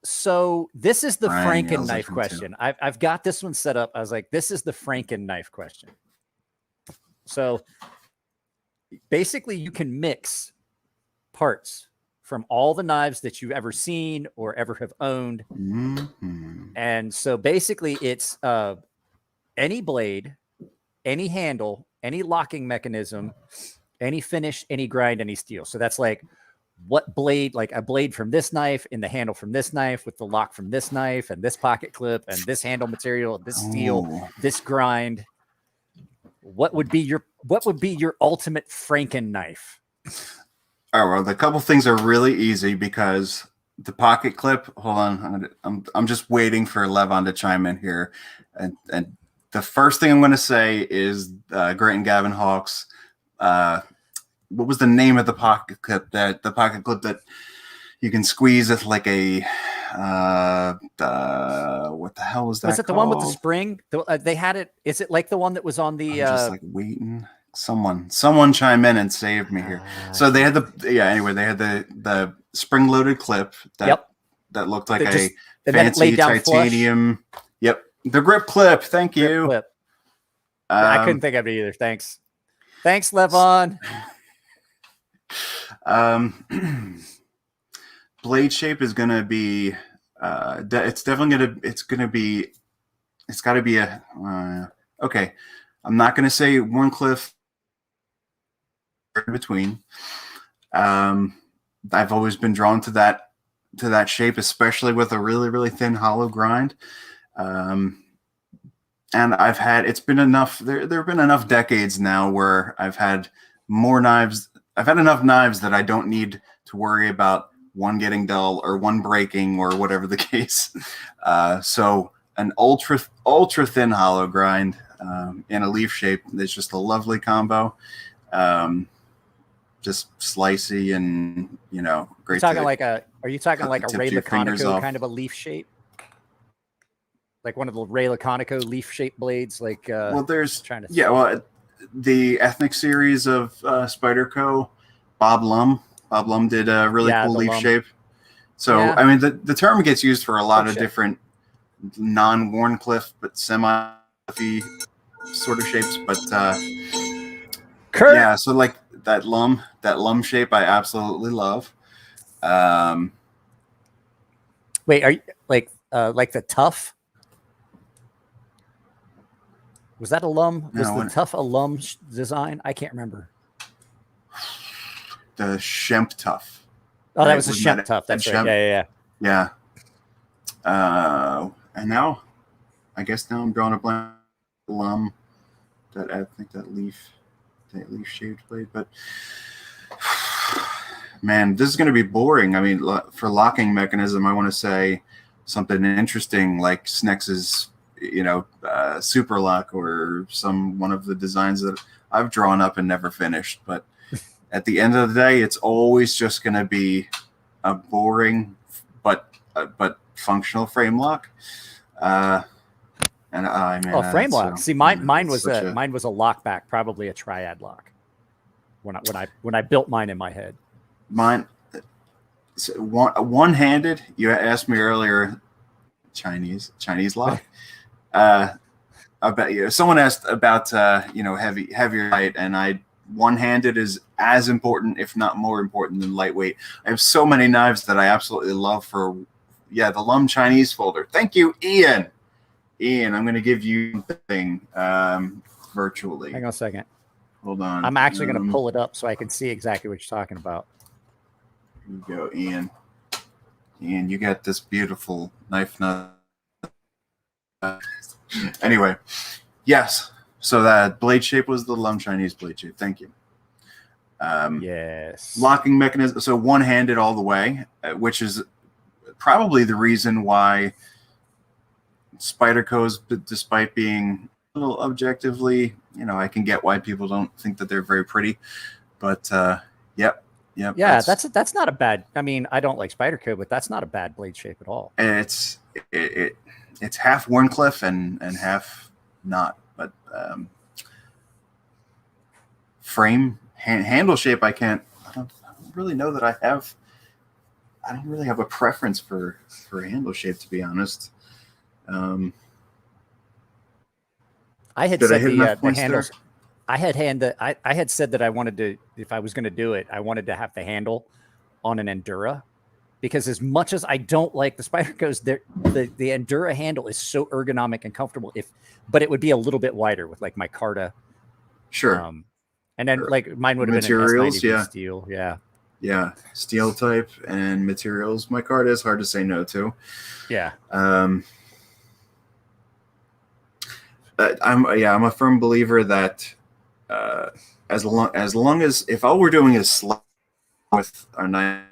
So this is the Franken knife question. I've got this one set up. I was like, this is the Franken knife question. So basically, you can mix parts from all the knives that you've ever seen or ever have owned. Mm-hmm. And so basically it's any blade, any handle, any locking mechanism, any finish, any grind, any steel. So that's like what blade, like a blade from this knife in the handle from this knife with the lock from this knife and this pocket clip and this handle material, this steel, this grind. What would be your ultimate Franken knife? Oh, well, the couple things are really easy because the pocket clip. Hold on, I'm just waiting for Levon to chime in here, and the first thing I'm going to say is Grant and Gavin Hawks. What was the name of the pocket clip? The pocket clip that you can squeeze with like a what the hell was that? Was it the one with the spring? They had it. Is it like the one that was on the? I'm just like waiting. Someone chime in and save me here. So they had they had the spring loaded clip that looked like a fancy titanium. Flush. Yep. The grip clip. Thank you. Clip. I couldn't think of it either. Thanks, Levon. Blade shape is going to be it's got to be a okay. I'm not going to say Warncliffe in between. I've always been drawn to that shape, especially with a really, really thin hollow grind. And it's been enough. There have been enough decades now where I've had more knives. I've had enough knives that I don't need to worry about one getting dull or one breaking or whatever the case. So an ultra thin hollow grind in a leaf shape is just a lovely combo. Just slicey and great. Are you talking like a Ray your fingers Laconico off. kind of a leaf shape? Like one of the Ray Laconico leaf shaped blades? Like well, there's trying to the Ethnic series of Spyderco, Bob Lum did a really cool leaf shape. So I mean the term gets used for a lot of different non-Warncliffe but semi sort of shapes, but yeah, so like that lum shape I absolutely love. Wait, are you like the Tough? Was that a Lum? Was the Tough a Lum design? I can't remember. The Shemp Tough. Oh, that was a Shemp Tough. That's right. Yeah. And now, I guess I'm drawing a blank. Lum. That I think that leaf shaped blade, but man, this is going to be boring. I mean, for locking mechanism, I want to say something interesting like Snex's, super lock or one of the designs that I've drawn up and never finished. But at the end of the day, it's always just going to be a boring but functional frame lock. Frame lock. See, mine was a lockback, probably a triad lock. When I built mine in my head. Mine, one-handed. You asked me earlier, Chinese lock. Someone asked about heavier light, and one-handed is as important, if not more important, than lightweight. I have so many knives that I absolutely love for the Lum Chinese folder. Thank you, Ian. I'm going to give you the thing virtually. Hang on a second. Hold on. I'm actually going to pull it up so I can see exactly what you're talking about. Here you go, Ian. Ian, you got this beautiful knife nut. Anyway, yes. So that blade shape was the Lum Chinese blade shape. Thank you. Yes. Locking mechanism. So one-handed all the way, which is probably the reason why Spyderco's, despite being a little objectively, I can get why people don't think that they're very pretty, but yep. Yeah, that's not a bad. I mean, I don't like Spyderco, but that's not a bad blade shape at all. It's half Warncliffe and half not, but frame handle shape I don't really know that I don't really have a preference for handle shape, to be honest. I had said the handles. I had said that I wanted to, if I was going to do it, I wanted to have the handle on an Endura, because as much as I don't like the Spyderco's, the Endura handle is so ergonomic and comfortable. But it would be a little bit wider with like my Carta. Sure. And then like mine would have materials, been an S90 steel. Yeah. Yeah, steel type and materials. My Carta is hard to say no to. Yeah. I'm a firm believer that as long as if all we're doing is slap with our knife,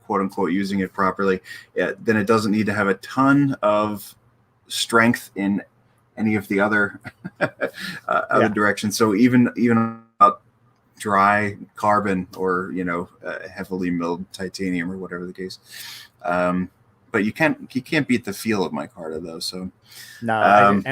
quote unquote, using it properly, then it doesn't need to have a ton of strength in any of the other other directions. So even about dry carbon or heavily milled titanium or whatever the case. But you can't beat the feel of my Carta though. So no,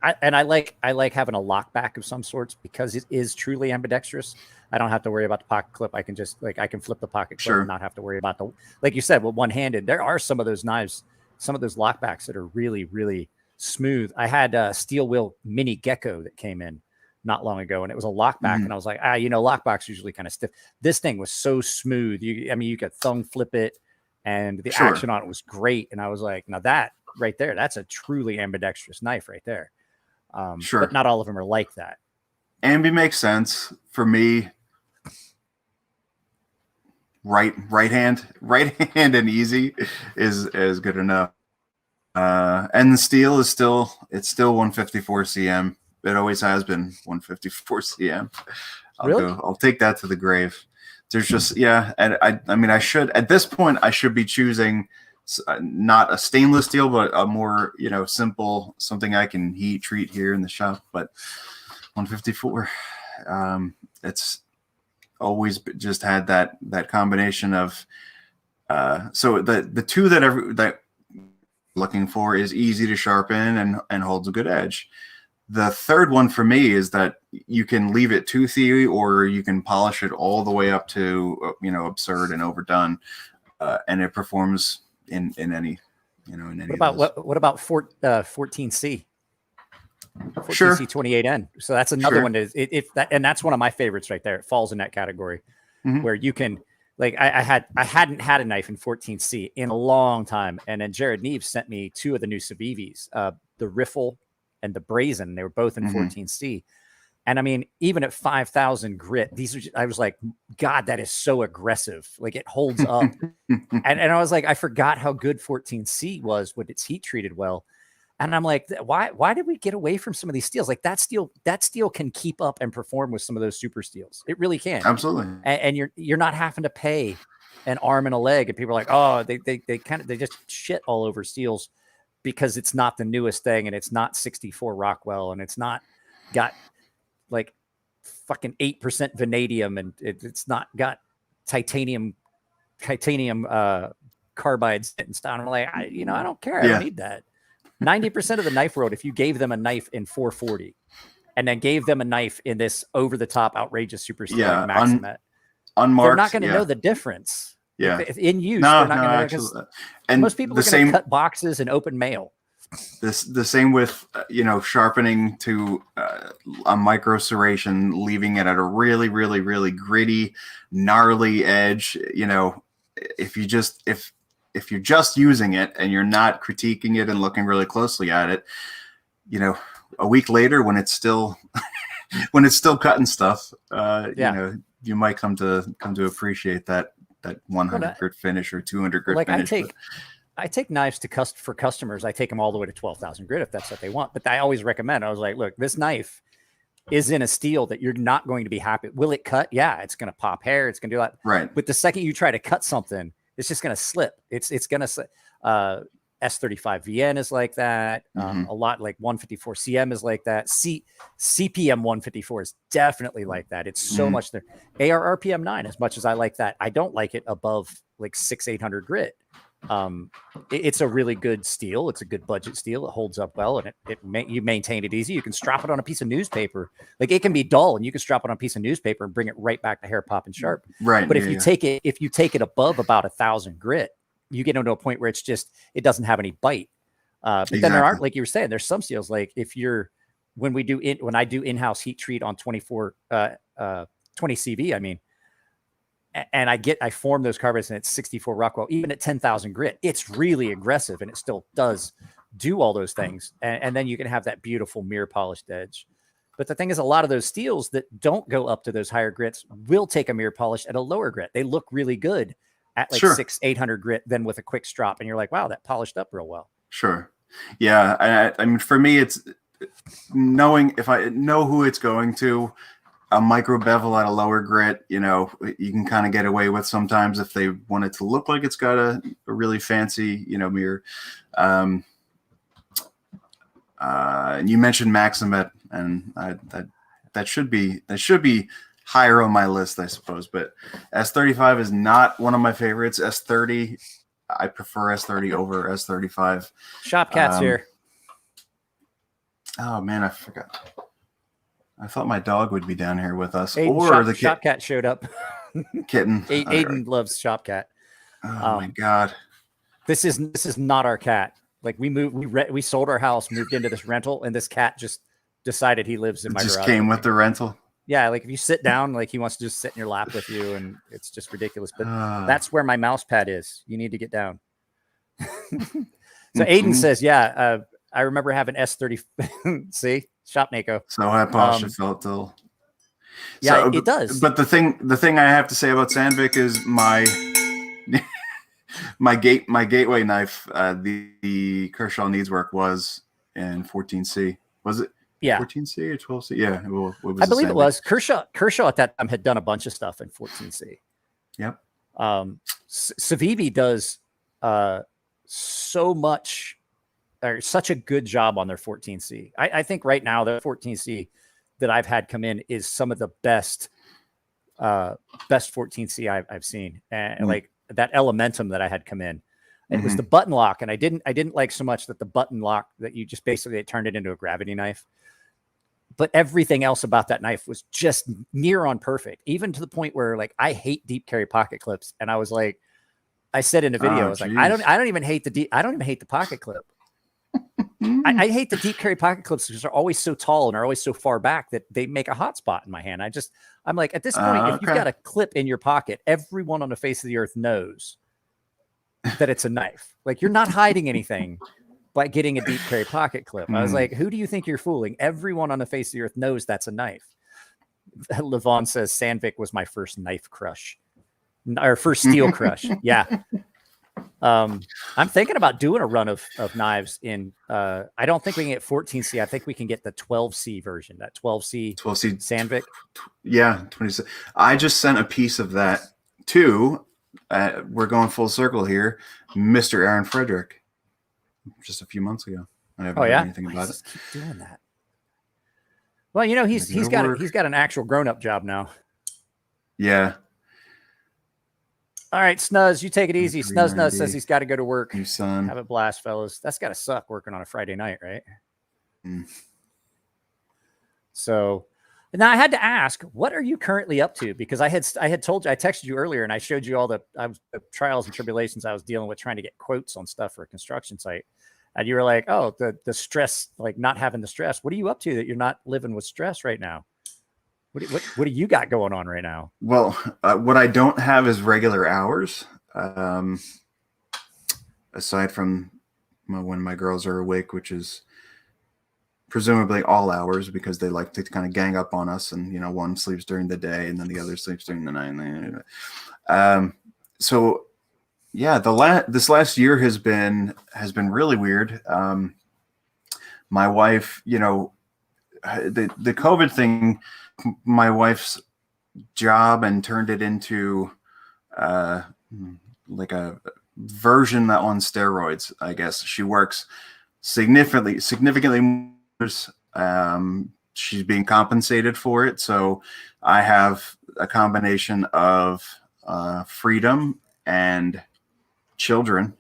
I like having a lockback of some sorts because it is truly ambidextrous. I don't have to worry about the pocket clip. I can just I can flip the pocket clip and not have to worry about the, like you said, with one-handed. There are some of those knives, some of those lockbacks that are really, really smooth. I had a steel wheel mini gecko that came in not long ago, and it was a lockback, and I was like, lockbacks usually kind of stiff. This thing was so smooth. You could thumb flip it, and the action on it was great. And I was like, now that right there, that's a truly ambidextrous knife right there. But not all of them are like that. Ambi makes sense for me. Right hand and easy is good enough. And the steel is still 154 cm. It always has been 154 cm. Really? I'll take that to the grave. There's just, yeah. And I mean, I should, at this point, I should be choosing not a stainless steel, but a more, simple, something I can heat treat here in the shop. But 154, it's always just had that combination of, so the two that looking for is easy to sharpen and holds a good edge. The third one for me is that you can leave it toothy, or you can polish it all the way up to absurd and overdone, and it performs in any in any. What about 14C? 14C Sure. 28N. So that's another Sure. one. And that's one of my favorites right there. It falls in that category where you can. Like I hadn't had a knife in 14C in a long time, and then Jared Neves sent me two of the new Civivis, the Riffle and the Brazen. They were both in 14C, and I mean, even at 5,000 grit, these are. I was like, God, that is so aggressive. Like it holds up, and I was like, I forgot how good 14C was when it's heat treated well. And I'm like, why did we get away from some of these steels? Like that steel can keep up and perform with some of those super steels. It really can. Absolutely. And you're not having to pay an arm and a leg. And people are like, oh, they just shit all over steels because it's not the newest thing, and it's not 64 Rockwell, and it's not got like fucking 8% vanadium, and it's not got titanium carbide sitting down. I'm like, I don't care. I don't need that. 90% of the knife world, if you gave them a knife in 440 and then gave them a knife in this over-the-top outrageous super steel like Maximet, unmarked, they're not going to know the difference. Yeah. If in use, they're not going to know. And most people are going to cut boxes and open mail. The same with, sharpening to a micro serration, leaving it at a really, really, really gritty, gnarly edge. If you're just using it and you're not critiquing it and looking really closely at it, a week later when it's still cutting stuff, you might come to appreciate that 100 grit finish or 200 grit finish. I take knives for customers. I take them all the way to 12,000 grit if that's what they want. But I always recommend. I was like, look, this knife is in a steel that you're not going to be happy. Will it cut? Yeah, it's going to pop hair. It's going to do that. Right. But the second you try to cut something, it's just going to slip. It's going to slip. S35 VN is like that. A lot like 154 CM is like that. CPM 154 is definitely like that. It's so much there. AR RPM 9, as much as I like that, I don't like it above like 600-800 grit. It's a really good steel. It's a good budget steel. It holds up well, and you maintain it easy. You can strap it on a piece of newspaper. Like it can be dull, and you can strap it on a piece of newspaper and bring it right back to hair pop and sharp. Right. But if you take it above about 1,000 grit, you get into a point where it doesn't have any bite. But then there aren't, like you were saying, there's some steels like when I do in-house heat treat on 20 CV, I mean, and I form those carbides and it's 64 Rockwell, even at 10,000 grit, it's really aggressive and it still does do all those things. And then you can have that beautiful mirror polished edge. But the thing is, a lot of those steels that don't go up to those higher grits will take a mirror polish at a lower grit. They look really good at like 600-800 grit than with a quick strop. And you're like, wow, that polished up real well. Sure. Yeah. I mean, for me, it's knowing if I know who it's going to. A micro bevel at a lower grit, you can kind of get away with sometimes if they want it to look like it's got a really fancy, mirror. And you mentioned Maximet, and that should be higher on my list, I suppose. But S35 is not one of my favorites. S30, I prefer S30 over S35. Shop Cat's here. Oh man, I forgot. I thought my dog would be down here with us, the Shop Cat showed up. Kitten. Aiden loves Shop Cat. Oh my God! This is not our cat. Like we sold our house, moved into this rental, and this cat just decided he lives in my garage. Just came with the rental. Yeah, like if you sit down, like he wants to just sit in your lap with you, and it's just ridiculous. But that's where my mouse pad is. You need to get down. So Aiden says, yeah, I remember having S30. See, Shop Nako. So high polish it felt till. Yeah, it does. But the thing I have to say about Sandvik is my gateway knife. The Kershaw Needs Work was in 14C. Was it? Yeah, 14C or 12C. Yeah, well, it was I believe it Sandvik. was Kershaw at that time had done a bunch of stuff in 14C. Yep. Civivi does so much, or such a good job on their 14C. I think right now the 14C that I've had come in is some of the best 14C I've seen, and like that Elementum that I had come in. It was the button lock, and I didn't like so much that the button lock that you just basically turned it into a gravity knife. But everything else about that knife was just near on perfect, even to the point where like I hate deep carry pocket clips, and I was like, I said in a video, I was like, I don't even hate the pocket clip. I hate the deep carry pocket clips because they're always so tall and are always so far back that they make a hot spot in my hand. I'm like, at this point, if you've got a clip in your pocket, everyone on the face of the earth knows that it's a knife. Like, you're not hiding anything by getting a deep carry pocket clip. I was like, who do you think you're fooling? Everyone on the face of the earth knows that's a knife. Levon says Sandvik was my first knife crush, or first steel crush. Yeah. I'm thinking about doing a run of knives in, I don't think we can get 14C. I think we can get the 12C version, that 12C Sandvik. Yeah. 26. I just sent a piece of that to, we're going full circle here, Mr. Aaron Frederick, just a few months ago. I haven't heard anything about it. Keep doing that. Well, you know, he's got an actual grown-up job now. Yeah. All right, Snuzz, you take it easy. Snuzz says he's got to go to work. You son. Have a blast, fellas. That's got to suck working on a Friday night, right? So now I had to ask, what are you currently up to? Because I had told you, I texted you earlier and I showed you all the trials and tribulations I was dealing with trying to get quotes on stuff for a construction site. And you were like, oh, the stress, like not having the stress. What are you up to that you're not living with stress right now? What do you got going on right now? Well, what I don't have is regular hours. Aside from when my girls are awake, which is presumably all hours because they like to kind of gang up on us, and one sleeps during the day and then the other sleeps during the night. So yeah, this last year has been really weird. My wife, the COVID thing, my wife's job and turned it into like a version on steroids, I guess. She works significantly more. She's being compensated for it. So I have a combination of freedom and children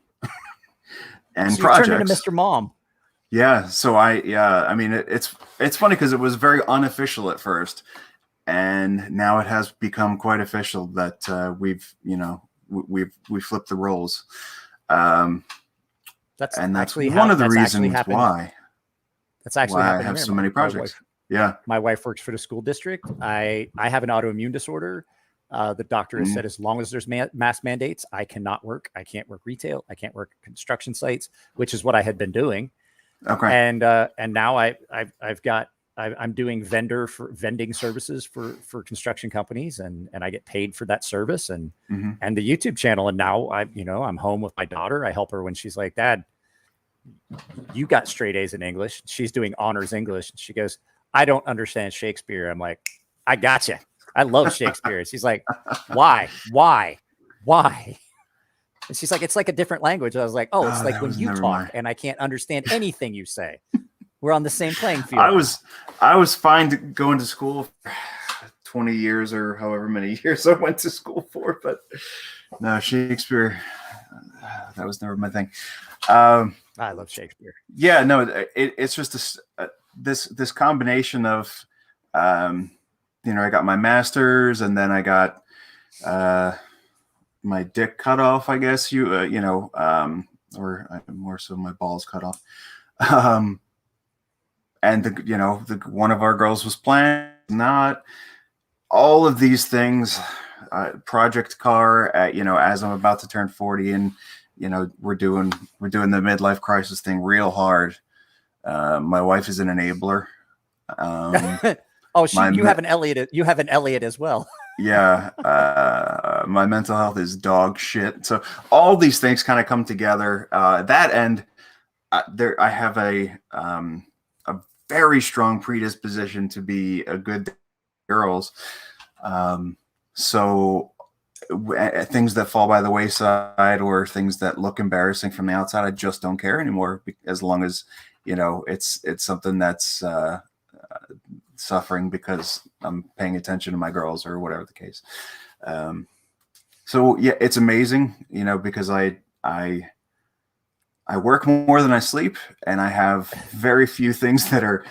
and so projects. Turned into Mr. Mom. Yeah. So I mean, it's funny because it was very unofficial at first, and now it has become quite official that we've flipped the roles. That's one of the reasons why. That's actually why I have so many projects. My wife works for the school district. I have an autoimmune disorder. The doctor has said as long as there's mask mandates, I cannot work. I can't work retail. I can't work construction sites, which is what I had been doing. Okay. And now I'm doing vending services for construction companies, and I get paid for that service and the YouTube channel. And now I'm home with my daughter. I help her when she's like, Dad, you got straight A's in English. She's doing honors English. She goes, I don't understand Shakespeare. I'm like, I gotcha. I love Shakespeare. She's like, why? And she's like, it's like a different language. I was like, oh, it's like when you talk and I can't understand anything you say. We're on the same playing field. I was fine going to school for 20 years or however many years I went to school for, but no, Shakespeare, that was never my thing. I love Shakespeare. Yeah, no, it's just this combination of, I got my master's and then I got my dick cut off, I guess or more so my balls cut off. And one of our girls was planned, not all of these things, project car, as I'm about to turn 40 and, we're doing the midlife crisis thing real hard. My wife is an enabler. You have an Elliot as well. Yeah. My mental health is dog shit. So all these things kind of come together. That end, I have a very strong predisposition to be a good girls. So things that fall by the wayside or things that look embarrassing from the outside, I just don't care anymore, as long as, you know, it's something that's suffering because I'm paying attention to my girls or whatever the case. So yeah, it's amazing, you know, because I work more than I sleep, and I have very few things that are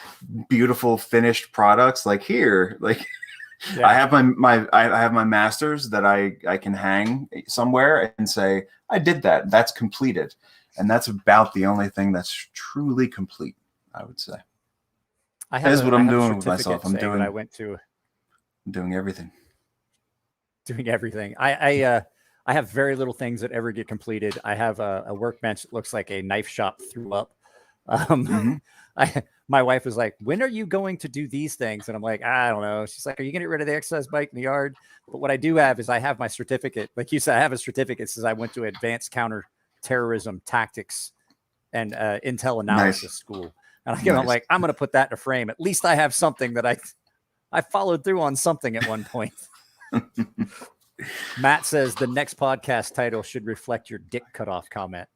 beautiful finished products. Like here, like yeah. I have my masters that I can hang somewhere and say, I did that. That's completed. And that's about the only thing that's truly complete, I would say. That's what I'm doing with myself. I'm doing everything. Doing everything. I have very little things that ever get completed. I have a workbench that looks like a knife shop threw up. My wife was like, when are you going to do these things? And I'm like, I don't know. She's like, are you going to get rid of the exercise bike in the yard? But what I do have is I have my certificate. Like you said, I have a certificate that says I went to advanced counterterrorism tactics and intel analysis school. And I'm like, I'm going to put that in a frame. At least I have something that I followed through on something at one point. Matt says the next podcast title should reflect your dick cutoff comment.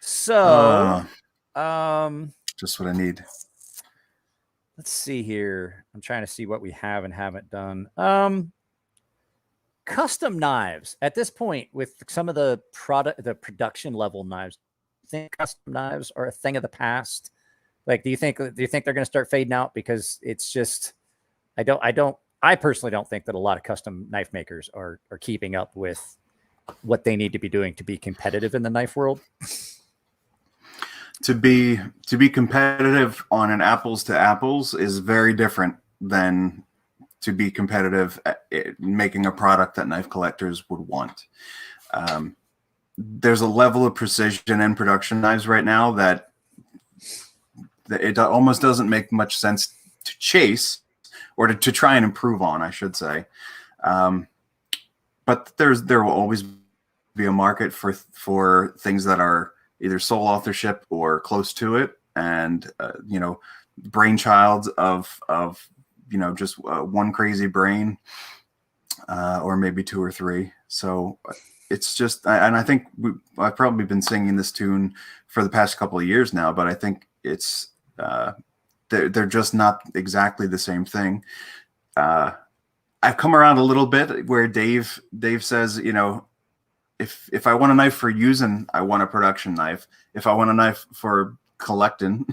So, just what I need. Let's see here. I'm trying to see what we have and haven't done. Custom knives at this point with some of the production level knives. I think custom knives are a thing of the past. Like, do you think they're going to start fading out? Because it's just, I personally don't think that a lot of custom knife makers are keeping up with what they need to be doing to be competitive in the knife world. To be competitive on an apples to apples is very different than to be competitive at making a product that knife collectors would want. There's a level of precision in production knives right now that it almost doesn't make much sense to chase or to try and improve on, I should say. But there will always be a market for things that are either sole authorship or close to it, and you know, brainchild of you know, just one crazy brain, or maybe two or three. So it's just, and I think I've probably been singing this tune for the past couple of years now, but I think it's they're just not exactly the same thing. I've come around a little bit where Dave says, you know, if I want a knife for using, I want a production knife. If I want a knife for collecting,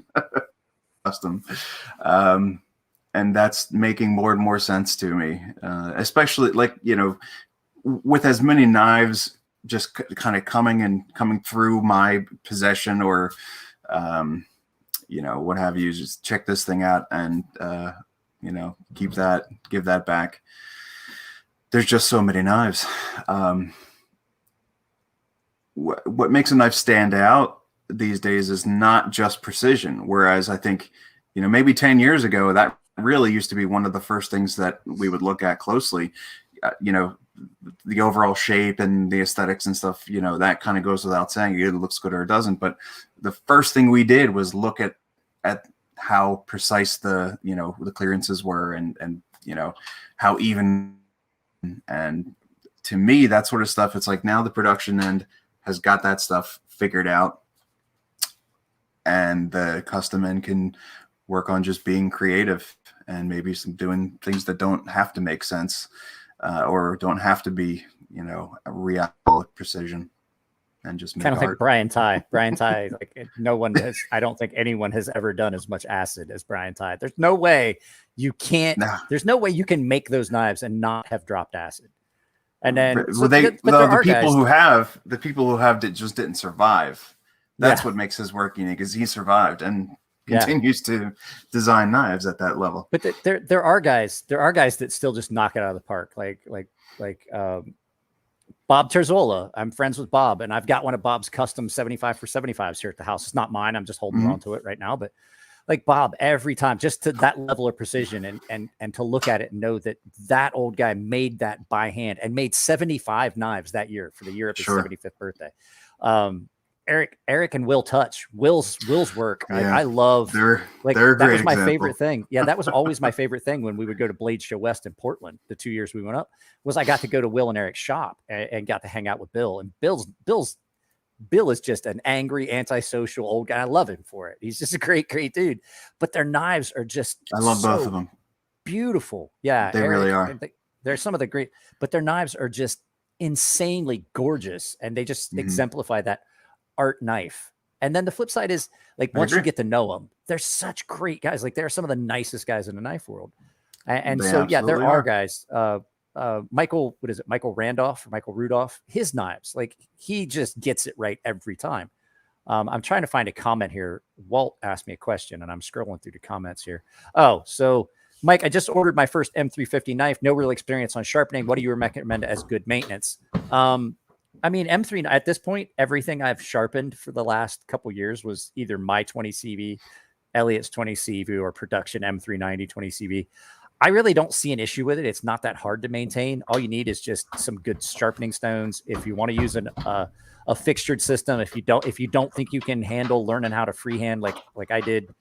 custom. And that's making more and more sense to me, especially, like, you know, with as many knives just kind of coming through my possession, or you know, what have you, just check this thing out and you know, give that back. There's just so many knives. What makes a knife stand out these days is not just precision. Whereas I think, you know, maybe 10 years ago, that really used to be one of the first things that we would look at closely. You know, the overall shape and the aesthetics and stuff, you know, that kind of goes without saying. It looks good or it doesn't. But the first thing we did was look at how precise the clearances were, and you know, how even. And to me, that sort of stuff, it's like now the production end has got that stuff figured out, and the custom end can work on just being creative and maybe doing things that don't have to make sense, or don't have to be, you know, a real precision, and just make kind of art. Like Brian Ty. Brian Ty, like, no one has, I don't think anyone has ever done as much acid as Brian Ty. There's no way you can't. No. There's no way you can make those knives and not have dropped acid. And then the people who have it just didn't survive. That's what makes his work unique, is he survived and continues to design knives at that level. But there are guys that still just knock it out of the park. Like Bob Terzola. I'm friends with Bob, and I've got one of Bob's custom 75 for 75s here at the house. It's not mine. I'm just holding on to it right now. But like Bob, every time, just to that level of precision, and to look at it and know that old guy made that by hand and made 75 knives that year for the year of his 75th birthday. Eric and Will touch. Will's work. Yeah. I love. They're a that great was my example. favorite thing. Yeah, that was always my favorite thing when we would go to Blade Show West in Portland. The 2 years we went up was I got to go to Will and Eric's shop and got to hang out with Bill. And Bill is just an angry, antisocial old guy. I love him for it. He's just a great dude. But their knives are just I love both of them. Beautiful. Yeah, they really are. They're some of the great, but their knives are just insanely gorgeous, and they just exemplify that art knife. And then the flip side is like once you get to know them, they're such great guys. Like they're some of the nicest guys in the knife world. And so yeah, there are guys. Michael, what is it? Michael Randolph or Michael Rudolph? His knives, like he just gets it right every time. I'm trying to find a comment here. Walt asked me a question, and I'm scrolling through the comments here. Oh, so Mike, I just ordered my first M350 knife. No real experience on sharpening. What do you recommend as good maintenance? I mean, M3 at this point, everything I've sharpened for the last couple years was either my 20 CV, Elliot's 20 CV, or production M390 20 CV. I really don't see an issue with it. It's not that hard to maintain. All you need is just some good sharpening stones. If you want to use a fixtured system, if you don't think you can handle learning how to freehand like I did,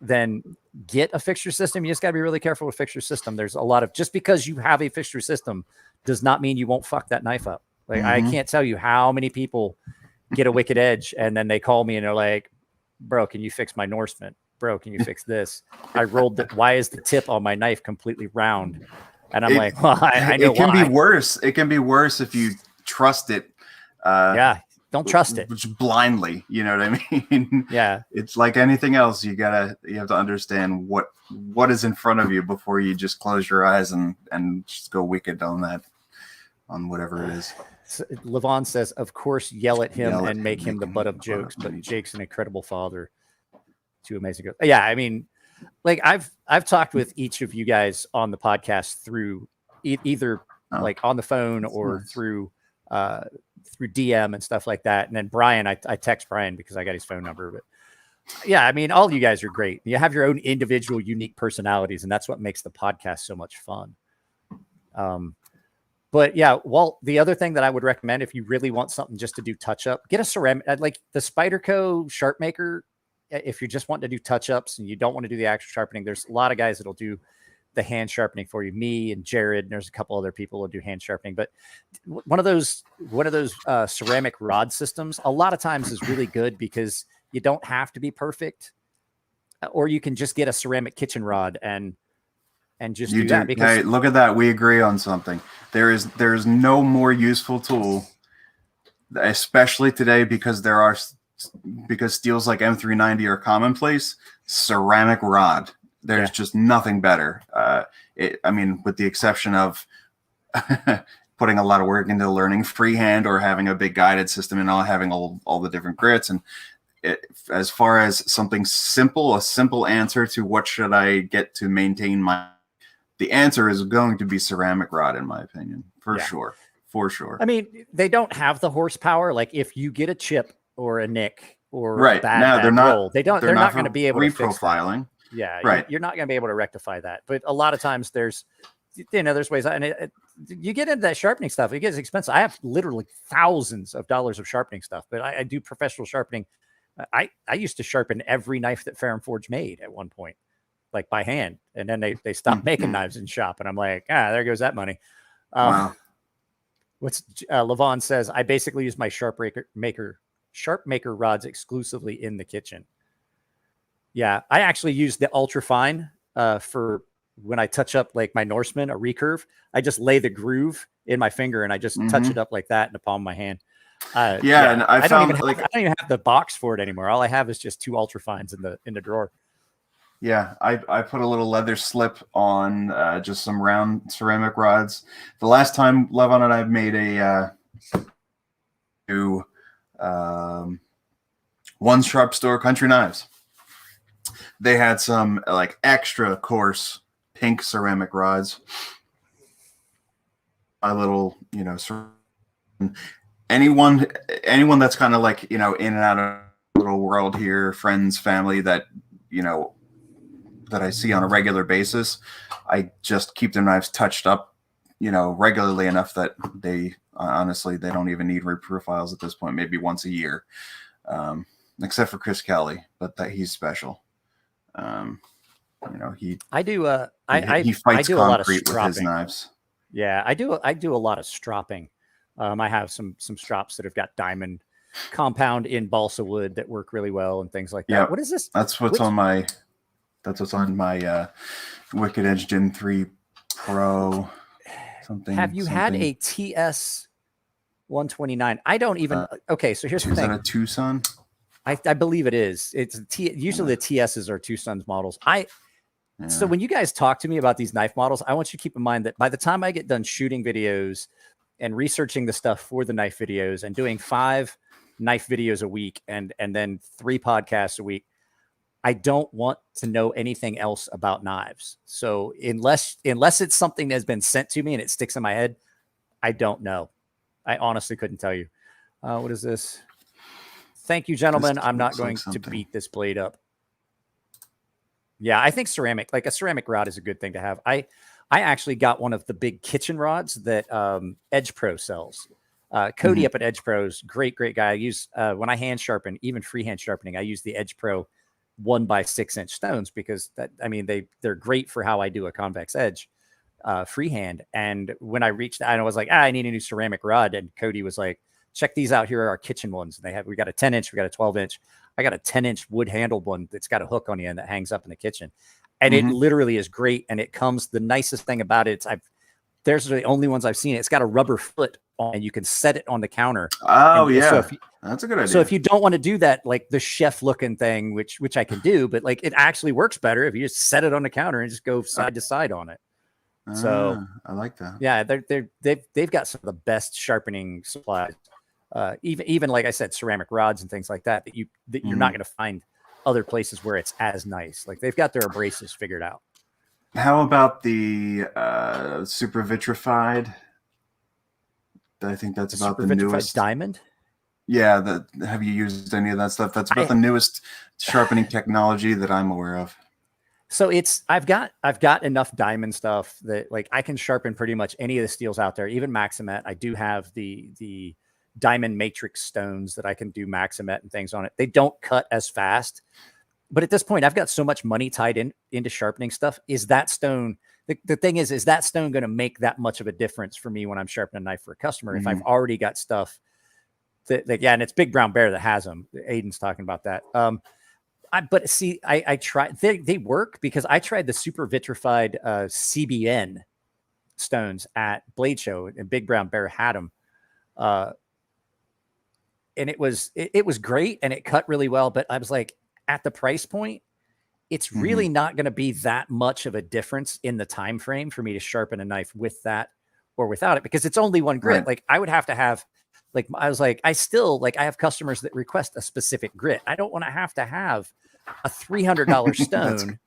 then get a fixture system. You just got to be really careful with fixture system. There's a lot of, just because you have a fixture system does not mean you won't fuck that knife up. Like I can't tell you how many people get a wicked edge and then they call me and they're like, bro, can you fix my Norseman? Bro, can you fix this? I rolled it. Why is the tip on my knife completely round? And I'm like, well, I know it can why. be worse. It can be worse if you trust it. Yeah. Don't trust it. Just blindly. You know what I mean? Yeah. It's like anything else. You have to understand what is in front of you before you just close your eyes and just go wicked on whatever it is. So Levon says, of course, yell at him and make him the butt of jokes, but Jake's an incredible father. Too amazing. Yeah, I mean, like I've talked with each of you guys on the podcast through either like on the phone or through DM and stuff like that. And then Brian, I text Brian because I got his phone number. But yeah, I mean, all of you guys are great. You have your own individual, unique personalities, and that's what makes the podcast so much fun. But yeah, Walt, the other thing that I would recommend if you really want something just to do touch up, get a ceramic, like the Spyderco Sharp Maker. If you just want to do touch-ups and you don't want to do the actual sharpening, there's a lot of guys that'll do the hand sharpening for you. Me and Jared, and there's a couple other people who do hand sharpening. But one of those ceramic rod systems, a lot of times is really good because you don't have to be perfect, or you can just get a ceramic kitchen rod and just do that. Because hey, look at that, we agree on something. There is no more useful tool, especially today, because steels like M390 are commonplace. Ceramic rod. There's just nothing better. I mean, with the exception of putting a lot of work into learning freehand or having a big guided system and having all the different grits. And as far as something simple, a simple answer to what should I get to maintain the answer is going to be ceramic rod, in my opinion, for sure. I mean, they don't have the horsepower. Like if you get a chip or a nick or a bad roll, they're not going to be able to fix that. Yeah, right. You're not going to be able to rectify that. But a lot of times there's ways, and you get into that sharpening stuff. It gets expensive. I have literally thousands of dollars of sharpening stuff, but I do professional sharpening. I used to sharpen every knife that Ferrum Forge made at one point, like by hand, and then they stopped making knives in shop, and I'm like, there goes that money. Wow. Levon says, I basically use my Sharp Maker rods exclusively in the kitchen. Yeah, I actually use the ultra fine for when I touch up like my Norseman, a recurve. I just lay the groove in my finger and I just touch it up like that in the palm of my hand. And I don't even have the box for it anymore. All I have is just two ultra fines in the drawer. Yeah, I put a little leather slip on just some round ceramic rods. The last time Levon and I made a One Sharp Store Country Knives, they had some like extra coarse pink ceramic rods. A little, anyone that's kind of like, in and out of the little world here, friends, family that I see on a regular basis, I just keep their knives touched up regularly enough that they honestly they don't even need reprofiles at this point. Maybe once a year, except for Chris Kelly, but that he's special. He I do. he I fights do a lot of concrete with his stropping. knives. Yeah, I do. I do a lot of stropping. I have some strops that have got diamond compound in balsa wood that work really well and things like that. Yeah, What is this? That's what's on my. That's what's on my Wicked Edge Gen 3 Pro. Have you had a TS 129? I don't even. Okay, so here's the thing. Is that a Tucson? I believe it is. It's usually the TSs are Tucson's models. So when you guys talk to me about these knife models, I want you to keep in mind that by the time I get done shooting videos and researching the stuff for the knife videos and doing 5 knife videos a week and then 3 podcasts a week, I don't want to know anything else about knives. So unless it's something that has been sent to me and it sticks in my head, I don't know. I honestly couldn't tell you. What is this? Thank you, gentlemen. I'm not going to beat this blade up. Yeah, I think ceramic, like a ceramic rod is a good thing to have. I actually got one of the big kitchen rods that Edge Pro sells. Cody up at Edge Pro's great guy. I use when I hand sharpen, even freehand sharpening, I use the Edge Pro 1x6-inch stones because they're great for how I do a convex edge freehand. And when I reached out, I was like, I need a new ceramic rod, and Cody was like, check these out. Here are our kitchen ones. And we got a 10-inch, we got a 12-inch. I got a 10-inch wood handled one that's got a hook on the end that hangs up in the kitchen. And it literally is great. And it comes, the nicest thing about it, there's the only ones I've seen. It's got a rubber foot on, and you can set it on the counter. Oh, yeah. So that's a good idea. So if you don't want to do that, like the chef looking thing, which I can do, but like it actually works better if you just set it on the counter and just go side to side on it. So I like that. Yeah, they've got some of the best sharpening supplies. Even like I said, ceramic rods and things like that you're not going to find other places where it's as nice. Like they've got their abrasives figured out. How about the super vitrified? I think that's about the newest diamond. Yeah, have you used any of that stuff? That's about the newest sharpening technology that I'm aware of. So I've got enough diamond stuff that like I can sharpen pretty much any of the steels out there, even Maximet. I do have the diamond matrix stones that I can do Maximet and things on it. They don't cut as fast, but at this point I've got so much money tied into sharpening stuff. Is that stone, the thing is that stone going to make that much of a difference for me when I'm sharpening a knife for a customer? If I've already got stuff that and it's Big Brown Bear that has them. Aiden's talking about that. But see, I tried, they work because I tried the super vitrified CBN stones at Blade Show, and Big Brown Bear had them. And it was great, and it cut really well. But I was like, at the price point, it's really not going to be that much of a difference in the time frame for me to sharpen a knife with that or without it, because it's only one grit. Right. Like I would have to have, like, I was like, I have customers that request a specific grit. I don't want to have a $300 stone.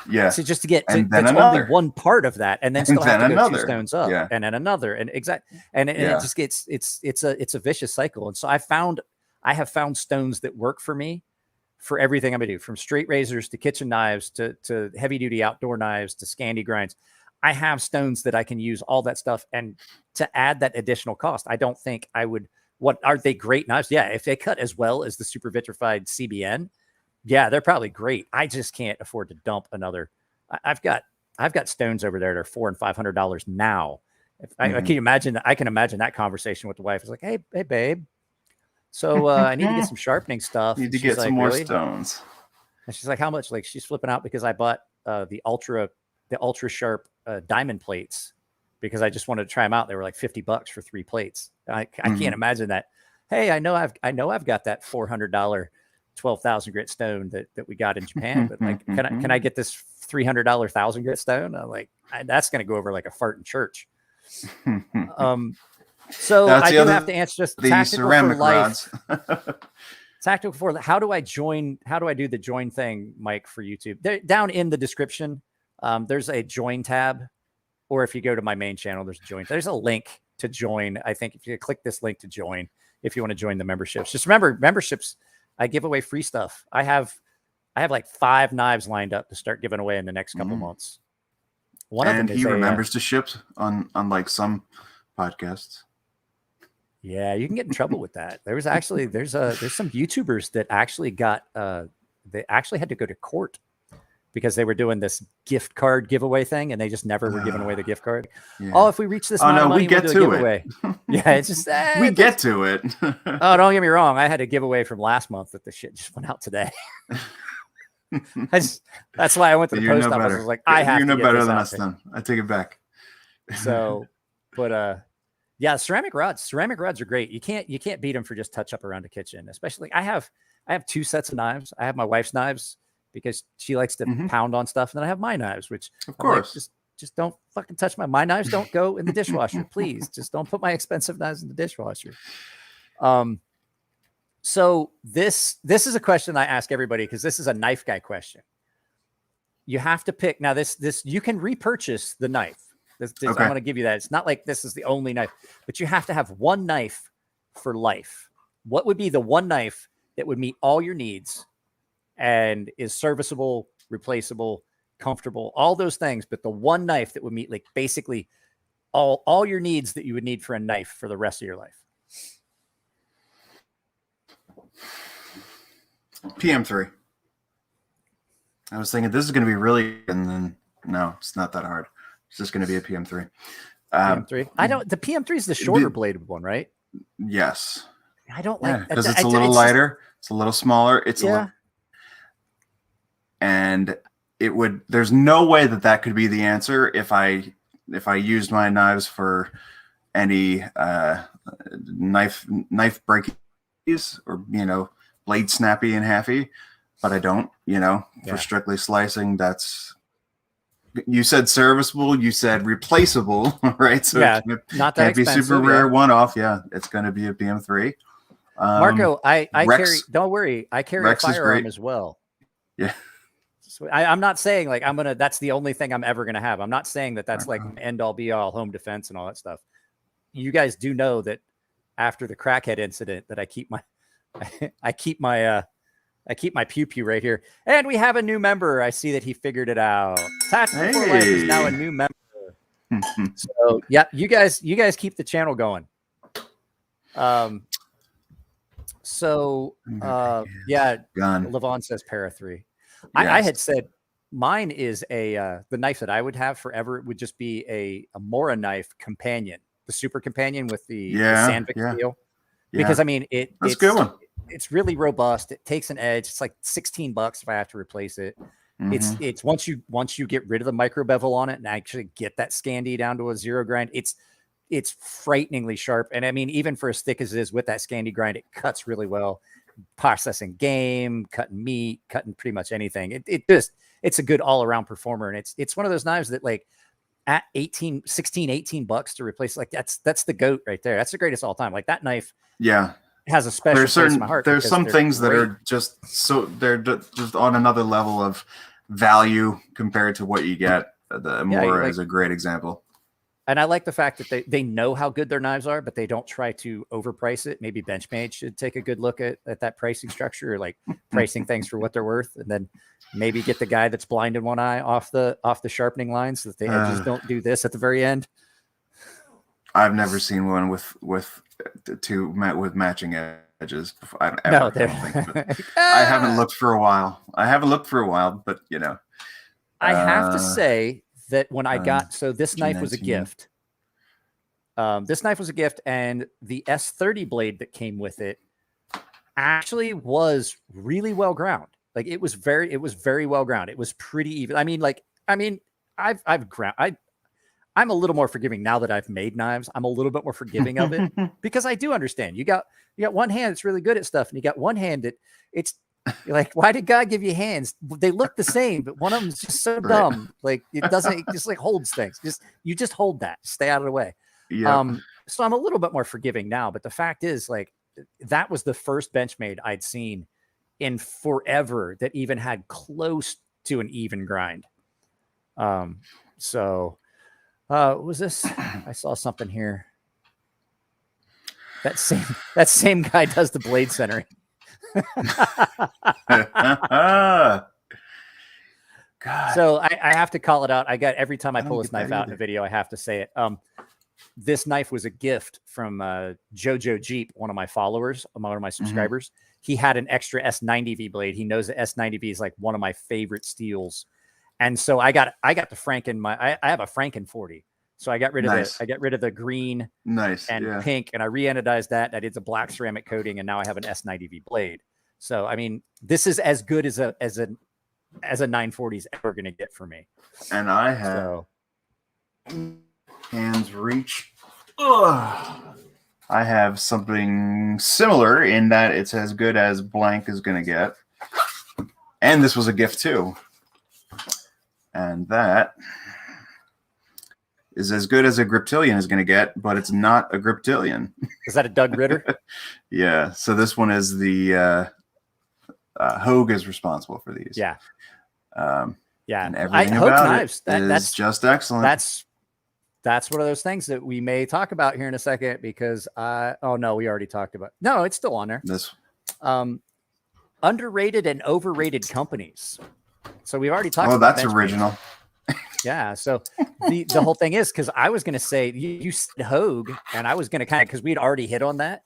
Yeah. So just to get that's only one part of that, and then still have to go 2 stones up, and then another, and it just gets it's a vicious cycle. And so I have found stones that work for me for everything I'm gonna do, from straight razors to kitchen knives to heavy duty outdoor knives to Scandi grinds. I have stones that I can use, all that stuff. And to add that additional cost, I don't think I would. What are they great knives? Yeah. If they cut as well as the super vitrified CBN, yeah, they're probably great. I just can't afford to dump another. I've got stones over there that are $400 and $500 now. I can imagine that conversation with the wife. It's like, hey babe. So I need to get some sharpening stuff. Need to get some more stones. And she's like, how much? Like, she's flipping out because I bought the ultra sharp diamond plates because I just wanted to try them out. They were like $50 for 3 plates. I can't imagine that. Hey, I know I've got that $400 12,000 grit stone that we got in Japan, but like, can I get this $300 1,000 grit stone? I'm like, that's going to go over like a fart in church. So I do have to answer just the ceramic for life. Tactical for how do I do the join thing, Mike, for YouTube? Down in the description, there's a join tab, or if you go to my main channel, there's a link to join. I think if you click this link to join, if you want to join the memberships, just remember memberships, I give away free stuff. I have like 5 knives lined up to start giving away in the next couple months. One of them and is he remembers to ship on like some podcasts. Yeah, you can get in trouble with that. There's some YouTubers that actually got they actually had to go to court because they were doing this gift card giveaway thing, and they just never were giving away the gift card. Yeah. Oh, if we reach this amount of money, we'll do a giveaway. Yeah, it's just we get to it. Oh, don't get me wrong. I had a giveaway from last month that the shit just went out today. That's why I went to the post office. I was like, I have to get better this than out us there. then. I take it back. So, but yeah, ceramic rods are great. You can't beat them for just touch up around the kitchen. Especially, I have 2 sets of knives. I have my wife's knives because she likes to pound on stuff, and then I have my knives, which of course like, just don't fucking touch my knives. Don't go in the dishwasher, please. Just don't put my expensive knives in the dishwasher. So this is a question I ask everybody because this is a knife guy question. You have to pick now. This you can repurchase the knife. Okay. I'm going to give you that. It's not like this is the only knife, but you have to have one knife for life. What would be the one knife that would meet all your needs and is serviceable, replaceable, comfortable, all those things, but the one knife that would meet like basically all your needs that you would need for a knife for the rest of your life? PM3. I was thinking this is going to be really, and then no, it's not that hard. It's just going to be a PM3. PM3. I don't. The PM3 is the shorter bladed one, right? Yes. I don't like because it's a little lighter. It's a little smaller. It's and it would. There's no way that could be the answer if I used my knives for any knife breakies or blade snappy and halfy, but I don't. For strictly slicing, that's. You said serviceable. You said replaceable, right? So not that can't be super rare one-off. Yeah, it's going to be a PM3. Marco, I Rex, carry. Don't worry, I carry Rex a firearm as well. Yeah, so I'm not saying like I'm gonna. That's the only thing I'm ever gonna have. I'm not saying that's like end all be all home defense and all that stuff. You guys do know that after the crackhead incident, that I keep my pew pew right here. And we have a new member. I see that he figured it out. Tactical for Life is now a new member. So yeah, you guys keep the channel going. Levon says Para 3. Yes. I had said mine is the knife that I would have forever. It would just be a Mora knife companion, the super companion with the Sandvik steel. Because I mean it's a good one. It's really robust. It takes an edge. It's like $16 if I have to replace it. It's once you get rid of the micro bevel on it and actually get that Scandi down to a 0 grind, it's frighteningly sharp. And I mean, even for as thick as it is with that Scandi grind, it cuts really well. Processing game, cutting meat, cutting pretty much anything. It's a good all around performer. And it's one of those knives that like at $18 to replace, like that's the GOAT right there. That's the greatest all time. Like that knife. Yeah. Has a special place in my heart. There's some things that are just they're just on another level of value compared to what you get. The Mora is a great example. And I like the fact that they know how good their knives are, but they don't try to overprice it. Maybe Benchmade should take a good look at that pricing structure, or like pricing things for what they're worth, and then maybe get the guy that's blind in one eye off the sharpening line so that the edges don't do this at the very end. I've never seen one with matching edges. I haven't looked for a while. but I have to say that when I got this knife was a gift. This knife was a gift, and the S30 blade that came with it actually was really well ground. Like it was very well ground. It was pretty even. I'm a little more forgiving now that I've made knives. I'm a little bit more forgiving of it because I do understand. You got one hand that's really good at stuff, and you got one hand that you're like, why did God give you hands? They look the same, but one of them is just so dumb. Like it just like holds things. You just hold that. Stay out of the way. Yeah. So I'm a little bit more forgiving now, but the fact is, like, that was the first Benchmade I'd seen in forever that even had close to an even grind. What was this? I saw something here. That same guy does the blade centering. God. So I have to call it out. Every time I I pull don't this get knife that out in either. a video, I have to say it. This knife was a gift from Jojo Jeep, one of my followers, one of my subscribers. He had an extra S90V blade. He knows that S90V is like one of my favorite steels. And so I got the Franken, I have a Franken 40. So I got rid of the green and pink, and I re-anodized that. I did the black ceramic coating, and now I have an S90V blade. So I mean, this is as good as a 940 is ever going to get for me. And I have hands reach. Ugh. I have something similar in that it's as good as blank is going to get. And this was a gift too. And that is as good as a Griptilian is going to get, but it's not a Griptilian. Is that a Doug Ritter? Yeah. So this one is the Hogue is responsible for these. Yeah. Yeah. And everything about knives, that's just excellent. That's one of those things that we may talk about here in a second because oh no, we already talked about. No, it's still on there. This underrated and overrated companies. So we've already talked. Oh, that's original. Yeah. So the whole thing is because I was going to say you said Hogue, and I was going to kind of because we'd already hit on that,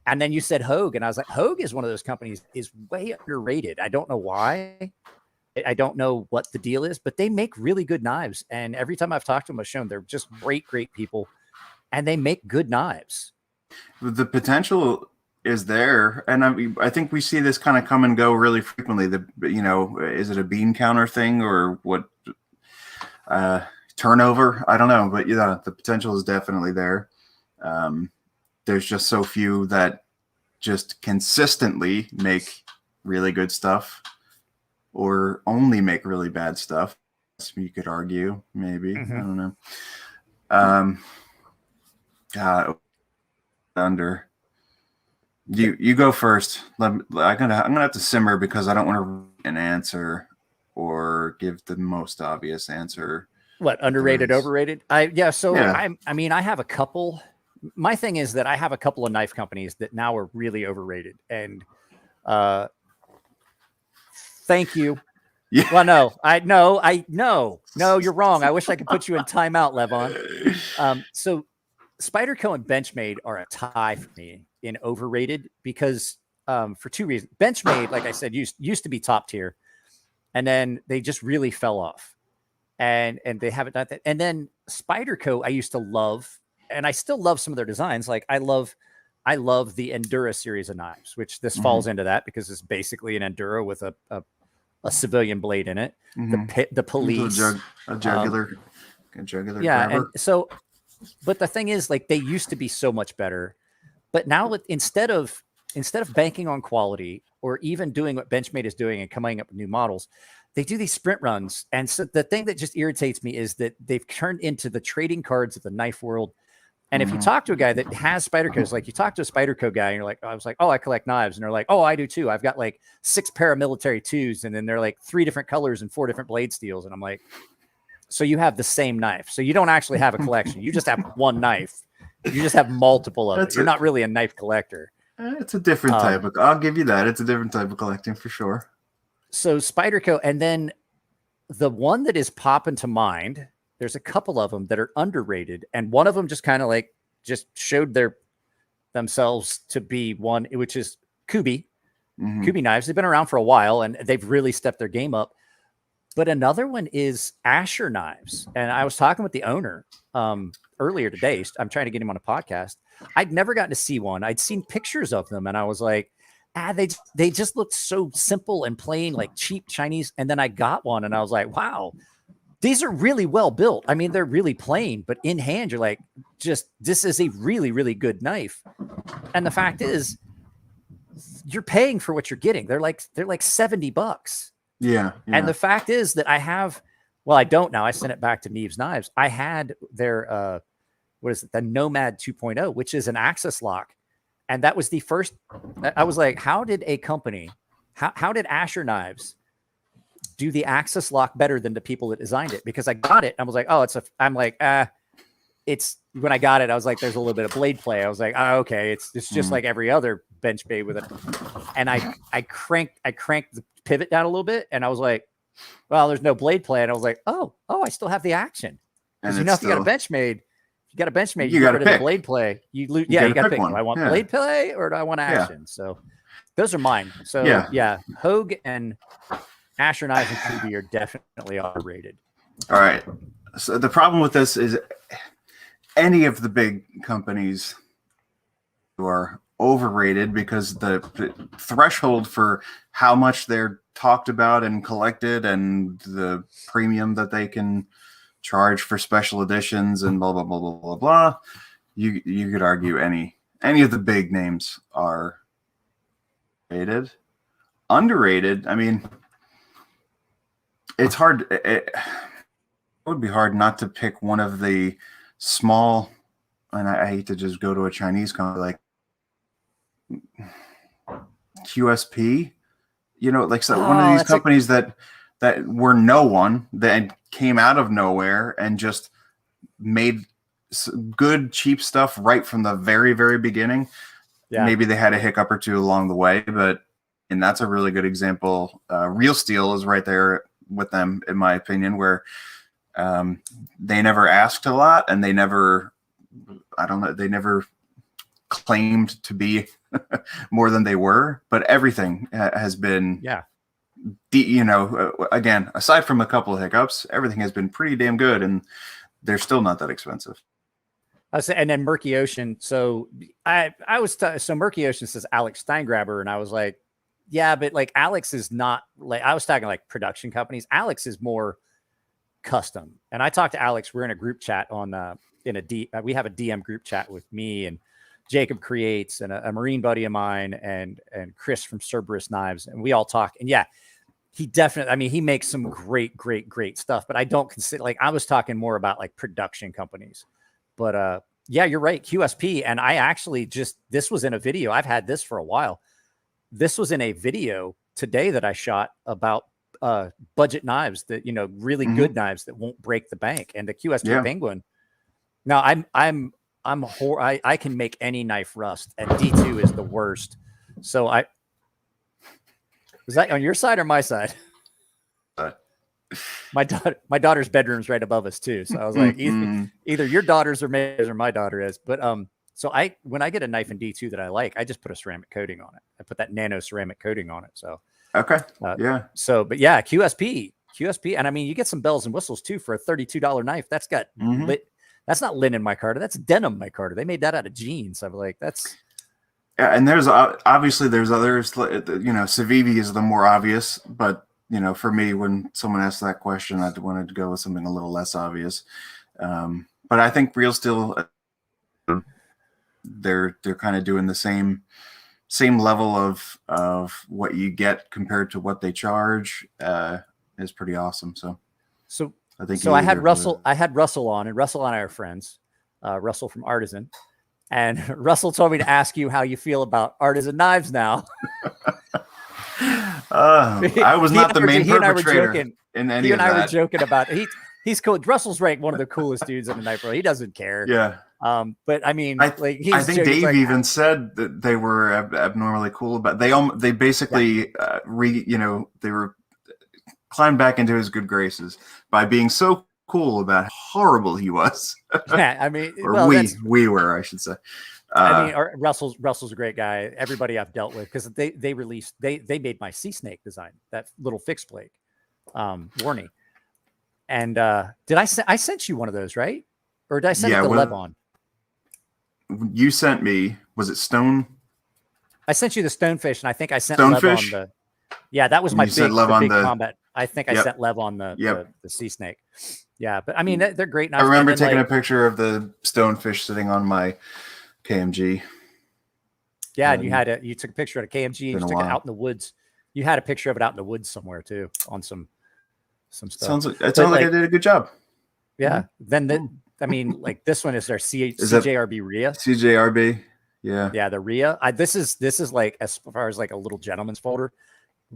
and then you said Hogue, and I was like, Hogue is one of those companies is way underrated. I don't know why. I don't know what the deal is, but they make really good knives. And every time I've talked to them, I've shown they're just great people, and they make good knives. The potential is there, and I think we see this kind of come and go really frequently. Is it a bean counter thing or what? Turnover? I don't know, but yeah, the potential is definitely there. There's just so few that just consistently make really good stuff. Or only make really bad stuff. You could argue, maybe. I don't know. Under. You go first. I'm gonna have to simmer because I don't want to read an answer or give the most obvious answer. What, underrated, overrated? I mean, I have a couple. My thing is that I have a couple of knife companies that now are really overrated, and thank you. Yeah. Well, no, you're wrong. I wish I could put you in timeout, Levon. So Spyderco and Benchmade are a tie for me in overrated because for two reasons. Benchmade, like I said, used to be top tier, and then they just really fell off, and they haven't done that. And then Spyderco, I used to love, and I still love some of their designs. Like I love the Endura series of knives, which this falls into that because it's basically an Endura with a civilian blade in it. The police, a jugular yeah. grabber. And so, but the thing is, like, they used to be so much better, but now instead of banking on quality or even doing what Benchmade is doing and coming up with new models, they do these sprint runs. And so the thing that just irritates me is that they've turned into the trading cards of the knife world. And if you talk to a guy that has Spydercos, like you talk to a Spyderco guy and you're like, I was like, oh, I collect knives. And they're like, oh, I do too. I've got like 6 paramilitary 2s. And then they're like 3 different colors and 4 different blade steels. And I'm like, so you have the same knife. So you don't actually have a collection. You just have one knife. You just have multiple of it. You're not really a knife collector. It's a different type of, I'll give you that. It's a different type of collecting for sure. So Spyderco, and then the one that is popping to mind, there's a couple of them that are underrated, and one of them just kind of like just showed themselves to be one, which is Kubi. Kubi knives. They've been around for a while, and they've really stepped their game up. But another one is Asher knives, and I was talking with the owner earlier today. I'm trying to get him on a podcast. I'd never gotten to see one. I'd seen pictures of them, and I was like, they just looked so simple and plain, like cheap Chinese. And then I got one, and I was like, wow. These are really well built. I mean, they're really plain, but in hand, you're like, this is a really, really good knife. And the fact is, you're paying for what you're getting. They're like $70. Yeah. And the fact is that I don't now. I sent it back to Neve's Knives. I had their, the Nomad 2.0, which is an axis lock. And that was the first, I was like, how did a company, how did Asher Knives do the axis lock better than the people that designed it? Because I got it. I was like, it's when I got it, I was like, there's a little bit of blade play. I was like, oh, okay. It's just like every other bench bay with it. And I cranked the pivot down a little bit. And I was like, well, there's no blade play. And I was like, oh, I still have the action. Because And if you got a Benchmade, you get gotta rid of the blade play. You lose. Yeah, you got to pick. one. Do I want blade play or do I want action? So those are mine. So yeah, Hogue and Asher knives and Kubi are definitely underrated. All right. So the problem with this is any of the big companies are overrated because the threshold for how much they're talked about and collected and the premium that they can charge for special editions and blah blah blah blah blah blah. You could argue any of the big names are rated. Underrated. I mean, it's hard. It would be hard not to pick one of the small, and I hate to just go to a Chinese company like QSP, like one of these companies that were no one that came out of nowhere and just made good cheap stuff right from the very, very beginning. Yeah. Maybe they had a hiccup or two along the way, and that's a really good example. Real Steel is right there with them, in my opinion, where they never asked a lot and they never claimed to be more than they were, but everything has been, again, aside from a couple of hiccups, everything has been pretty damn good, and they're still not that expensive. And then Murky Ocean. So so Murky Ocean says Alex Steingraber, and I was like, yeah, but like Alex is not like, I was talking like production companies. Alex is more custom. And I talked to Alex. We're in a group chat on we have a DM group chat with me and Jacob Creates and a Marine buddy of mine and Chris from Cerberus Knives, and we all talk. And yeah, he definitely, I mean, he makes some great stuff, but I don't consider, like, I was talking more about like production companies. But yeah, you're right, QSP. And I actually this was in a video. I've had this for a while. This was in a video today that I shot about budget knives that, really good knives that won't break the bank. And the QSP Penguin. Now I can make any knife rust, and D2 is the worst. So is that on your side or my side? My daughter's bedroom's right above us too. So I was like, either your daughter's or my daughter is. But so when I get a knife in D2 that I like, I just put a ceramic coating on it. I put that nano ceramic coating on it. So okay, So, but yeah, QSP, and I mean, you get some bells and whistles too for a $32 knife. That's got that's not linen micarta. That's denim micarta. They made that out of jeans. I'm like, that's. Yeah, and there's obviously there's others. Civivi is the more obvious, but for me, when someone asked that question, I wanted to go with something a little less obvious. But I think Real Steel, they're kind of doing the same level of what you get compared to what they charge is pretty awesome. So I think I had Russell on, and Russell and I are friends. Russell from Artisan, and Russell told me to ask you how you feel about Artisan knives now. I was not the main perpetrator in any of that. I were joking about it. He's cool. Russell's one of the coolest dudes in the knife world. He doesn't care. Yeah. But I mean, I think Dave even said that they were abnormally cool about. They basically they were climbed back into his good graces by being so cool about how horrible he was. Yeah, I mean, we were, I should say. I mean, Russell's a great guy. Everybody I've dealt with, because they made my sea snake design, that little fixed blade, Warney. And I sent you one of those, right? Or did I send it to Levon? You sent me, was it Stone? I sent you the Stonefish, and I think I sent Stonefish? Levon the my big combat. I think I sent Lev on the sea snake. Yeah, but I mean, they're great knives. I remember taking a picture of the Stonefish sitting on my KMG. Yeah, and you took a picture of a KMG and you took it out in the woods. You had a picture of it out in the woods somewhere too, on some stuff. Sounds like I did a good job. Yeah. Then I mean, like, this one is our CJRB RIA. CJRB. Yeah. Yeah, the RIA. This is like, as far as like a little gentleman's folder,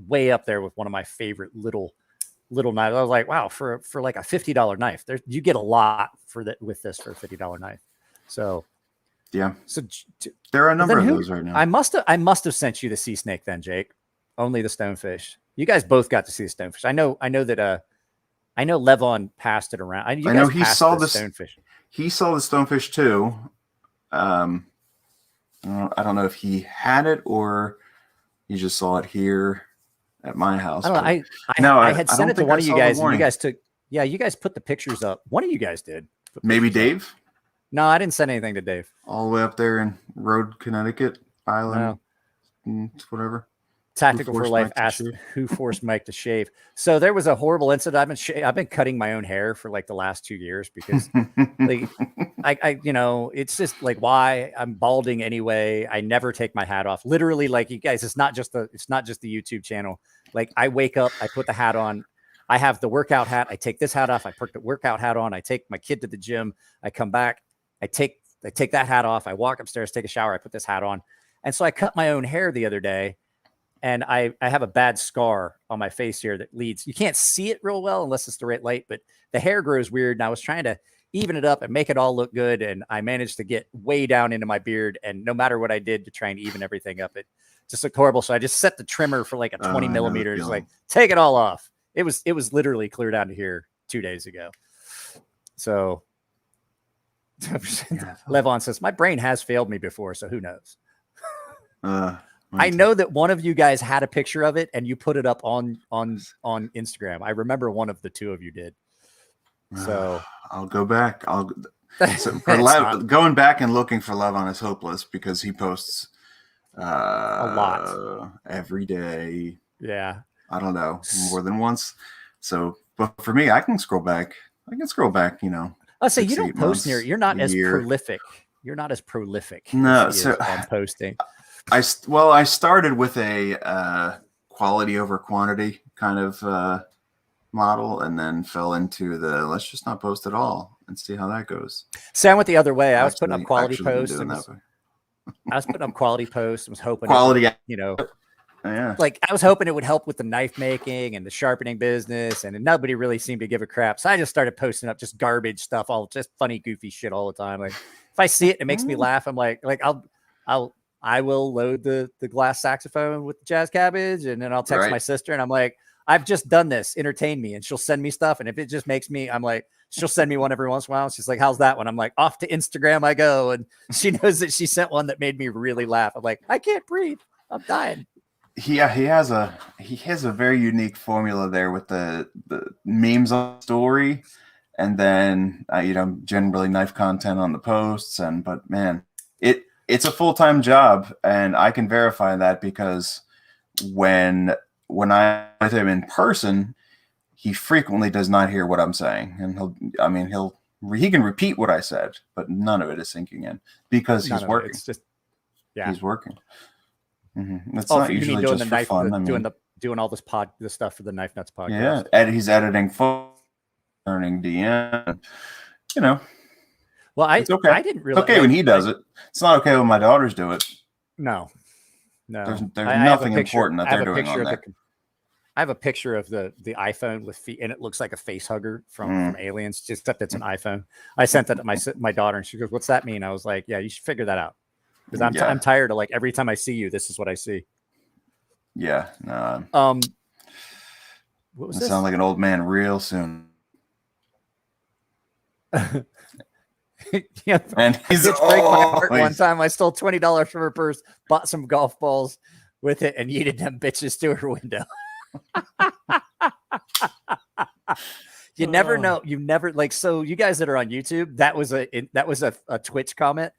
way up there with one of my favorite little knives. I was like, wow, for like a $50 knife, you get a lot with this for a $50 knife. So yeah. So there are a number of those right now. I must have sent you the sea snake then, Jake. Only the Stonefish. You guys both got to see the stonefish. I know that I know Levon passed it around. You I guys know he passed saw the the stonefish. He saw the stonefish too. I don't know if he had it or he just saw it here at my house. I don't know. I had sent it to one of you guys, and you guys took. Yeah, you guys put the pictures up. One of you guys did. Maybe Dave. Up. No, I didn't send anything to Dave. All the way up there in Road, Connecticut, Island, whatever. Tactical for Life asked who forced Mike to shave. So there was a horrible incident. I've been cutting my own hair for like the last 2 years because like I it's just like why I'm balding anyway. I never take my hat off. Literally, like you guys, it's not just the YouTube channel. Like I wake up, I put the hat on. I have the workout hat. I take this hat off. I put the workout hat on. I take my kid to the gym. I come back. I take that hat off. I walk upstairs, take a shower. I put this hat on. And so I cut my own hair the other day. And I have a bad scar on my face here that leads. You can't see it real well unless it's the right light, but the hair grows weird. And I was trying to even it up and make it all look good. And I managed to get way down into my beard. And no matter what I did to try and even everything up, it just looked horrible. So I just set the trimmer for like a 20 millimeters, like take it all off. It was literally clear down to here 2 days ago. So Levon says, my brain has failed me before. So who knows? I know that one of you guys had a picture of it and you put it up on Instagram. I remember one of the two of you did. So I'll go back. Going back and looking for Levon is hopeless because he posts a lot every day. Yeah. I don't know, more than once. So, but for me, I can scroll back. I'll say you don't post near. You're not as prolific. You're not as prolific. No, as on posting. I started with a quality over quantity kind of model, and then fell into the let's just not post at all and see how that goes. See, I went the other way. I was putting up quality posts. I was putting up quality posts. I was hoping quality. Yeah. Like I was hoping it would help with the knife making and the sharpening business, and nobody really seemed to give a crap. So I just started posting up just garbage stuff, all just funny, goofy shit all the time. Like if I see it, it makes me laugh. I'm like I will load the glass saxophone with the jazz cabbage, and then I'll text my sister, and I'm like, I've just done this. Entertain me, and she'll send me stuff. And if it just makes me, I'm like, she'll send me one every once in a while. She's like, "How's that one?" I'm like, "Off to Instagram I go," and she knows that she sent one that made me really laugh. I'm like, I can't breathe. I'm dying. He has a very unique formula there with the memes on the story, and then generally knife content on the posts. But man, it's a full-time job, and I can verify that because when I'm with him in person, he frequently does not hear what I'm saying, and he can repeat what I said, but none of it is sinking in because he's working. It's just he's working. Mm-hmm. It's not usually doing just the knife, fun. Doing all this stuff for the Knife Nuts podcast. Yeah, and he's editing, learning DM. Well, it's okay. I didn't really. It's okay when he does it. It's not okay when my daughters do it. No. There's nothing important that they're doing on there. I have a picture of the iPhone with feet, and it looks like a face hugger from Aliens, just except it's an iPhone. I sent that to my daughter, and she goes, "What's that mean?" I was like, "Yeah, you should figure that out." Because I'm tired of like every time I see you, this is what I see. Yeah. No. What was this? Sound like an old man real soon. Yeah. And he's break my heart. One time I stole $20 from her purse, bought some golf balls with it, and yeeted them bitches to her window. You never know. You never so you guys that are on YouTube, that was a Twitch comment.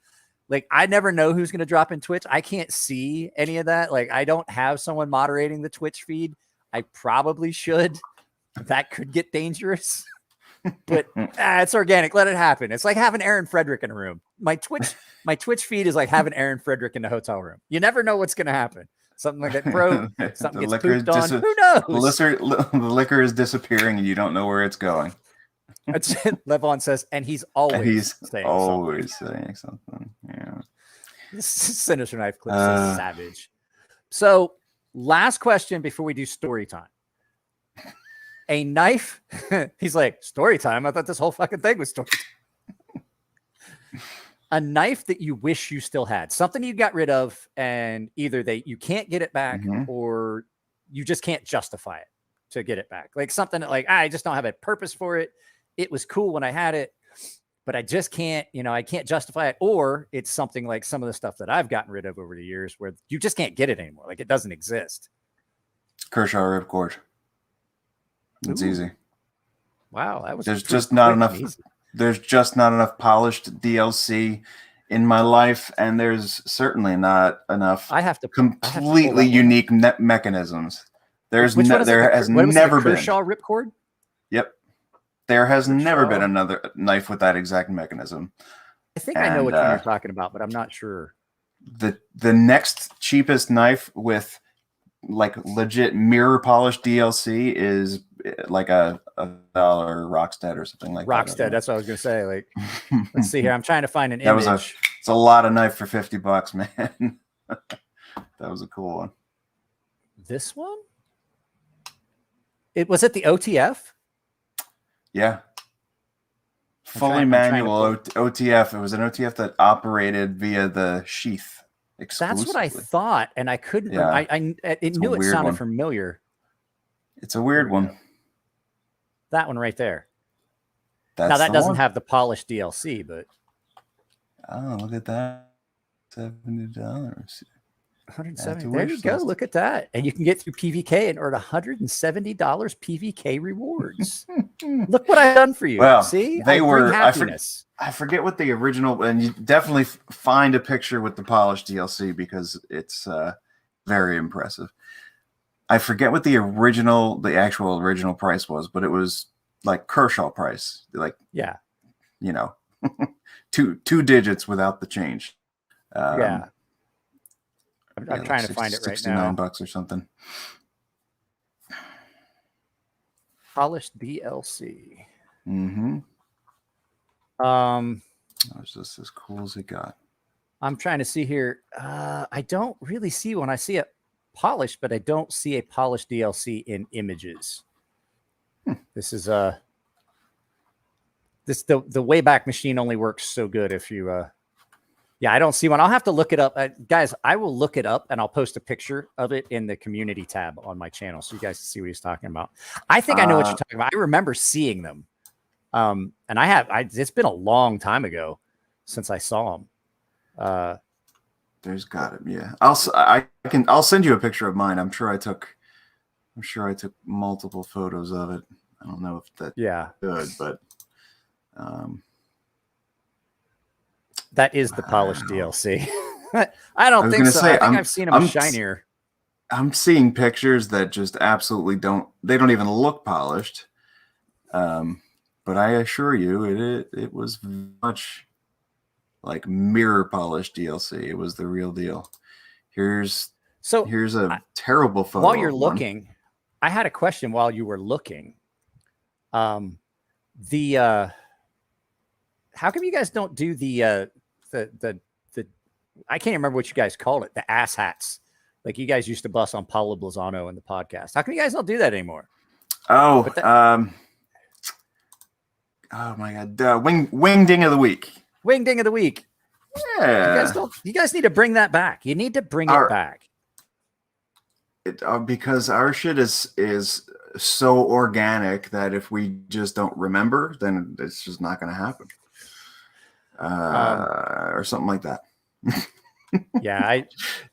Like, I never know who's going to drop in Twitch. I can't see any of that. Like, I don't have someone moderating the Twitch feed. I probably should. That could get dangerous. But it's organic. Let it happen. It's like having Aaron Frederick in a room. My Twitch feed is like having Aaron Frederick in the hotel room. You never know what's going to happen. Something like that broke. Something gets pooped on. Who knows? The liquor is disappearing, and you don't know where it's going. Levon says, and he's always saying something. Yeah. Sinister Knife Clip says savage. So, last question before we do story time. A knife. He's like, story time? I thought this whole fucking thing was story time. A knife that you wish you still had. Something you got rid of, and either you can't get it back, or you just can't justify it to get it back. Like something that like, I just don't have a purpose for it. It was cool when I had it, but I just can't, I can't justify it. Or it's something like some of the stuff that I've gotten rid of over the years where you just can't get it anymore. Like it doesn't exist. Kershaw Ripcord. It's easy. Wow. That was there's just not enough. There's just not enough polished DLC in my life. And there's certainly not enough completely unique mechanisms. There has never been. Kershaw Ripcord? Yep. There has never been another knife with that exact mechanism. I think I know what you're talking about, but I'm not sure. The next cheapest knife with like legit mirror polished DLC is like a $1 Rockstead or something like that. Rockstead, that's what I was gonna say. Like, let's see here. I'm trying to find an image. It's a lot of knife for $50, man. That was a cool one. This one? Was it the OTF? Yeah. Fully manual OTF. It was an OTF that operated via the sheath exclusively. That's what I thought, and I couldn't. Yeah. I knew it sounded familiar. It's a weird one. That one right there. Now that doesn't have the polished DLC, but oh, look at that, $70. 170. There you go. Look at that. And you can get through PVK and earn $170 PVK rewards. Look what I've done for you. Well, see, they were happiness. I forget what the original, and you definitely find a picture with the polished DLC because it's very impressive. I forget what the actual original price was, but it was like Kershaw price. Like, yeah, two digits without the change. Yeah. I'm trying to find it right now. $69 or something. Polished DLC. Mm-hmm. It's just as cool as it got. I'm trying to see here. I don't really see when I see it polished, but I don't see a polished DLC in images. This is the Wayback Machine only works so good if you yeah, I don't see one. I'll have to look it up. Guys, I will look it up and I'll post a picture of it in the community tab on my channel so you guys can see what he's talking about. I think I know what you're talking about. I remember seeing them. And it's been a long time ago since I saw them. There's got it. Yeah. I'll send you a picture of mine. I'm sure I took multiple photos of it. I don't know if that's good, but that is the polished DLC. I don't think so. I think I've seen them shinier. I'm seeing pictures that just absolutely don't even look polished. But I assure you, it was much like mirror polished DLC. It was the real deal. Here's a terrible photo. While you're looking, I had a question while you were looking. How come you guys don't do the I can't remember what you guys called it, the ass hats, like you guys used to bust on Paulo Blazano in the podcast? How come you guys don't do that anymore? Oh my God, wing ding of the week. Wing ding of the week. Yeah, you guys need to bring that back. You need to bring it back. Because our shit is so organic that if we just don't remember, then it's just not going to happen. Or something like that. Yeah,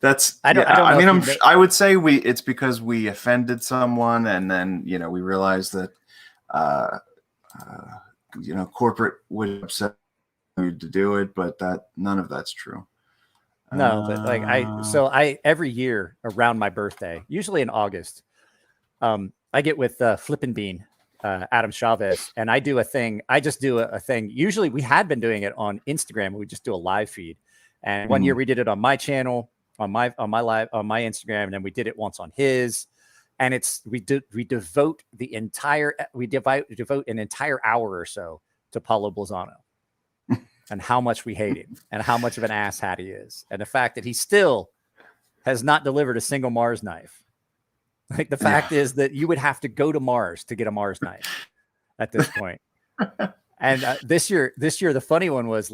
I would say it's because we offended someone, and then we realized that corporate would upset you to do it, but none of that's true. No, but like I every year around my birthday, usually in August, I get with Flippin' Bean, Adam Chavez, and I do a thing. I just do a thing. Usually we had been doing it on Instagram. We just do a live feed. And one year we did it on my channel, on my Instagram, and then we did it once on his. And we devote an entire hour or so to Paulo Blazano and how much we hate him and how much of an asshat he is. And the fact that he still has not delivered a single Mars knife. Like the fact is that you would have to go to Mars to get a Mars knife at this point. And this year, the funny one was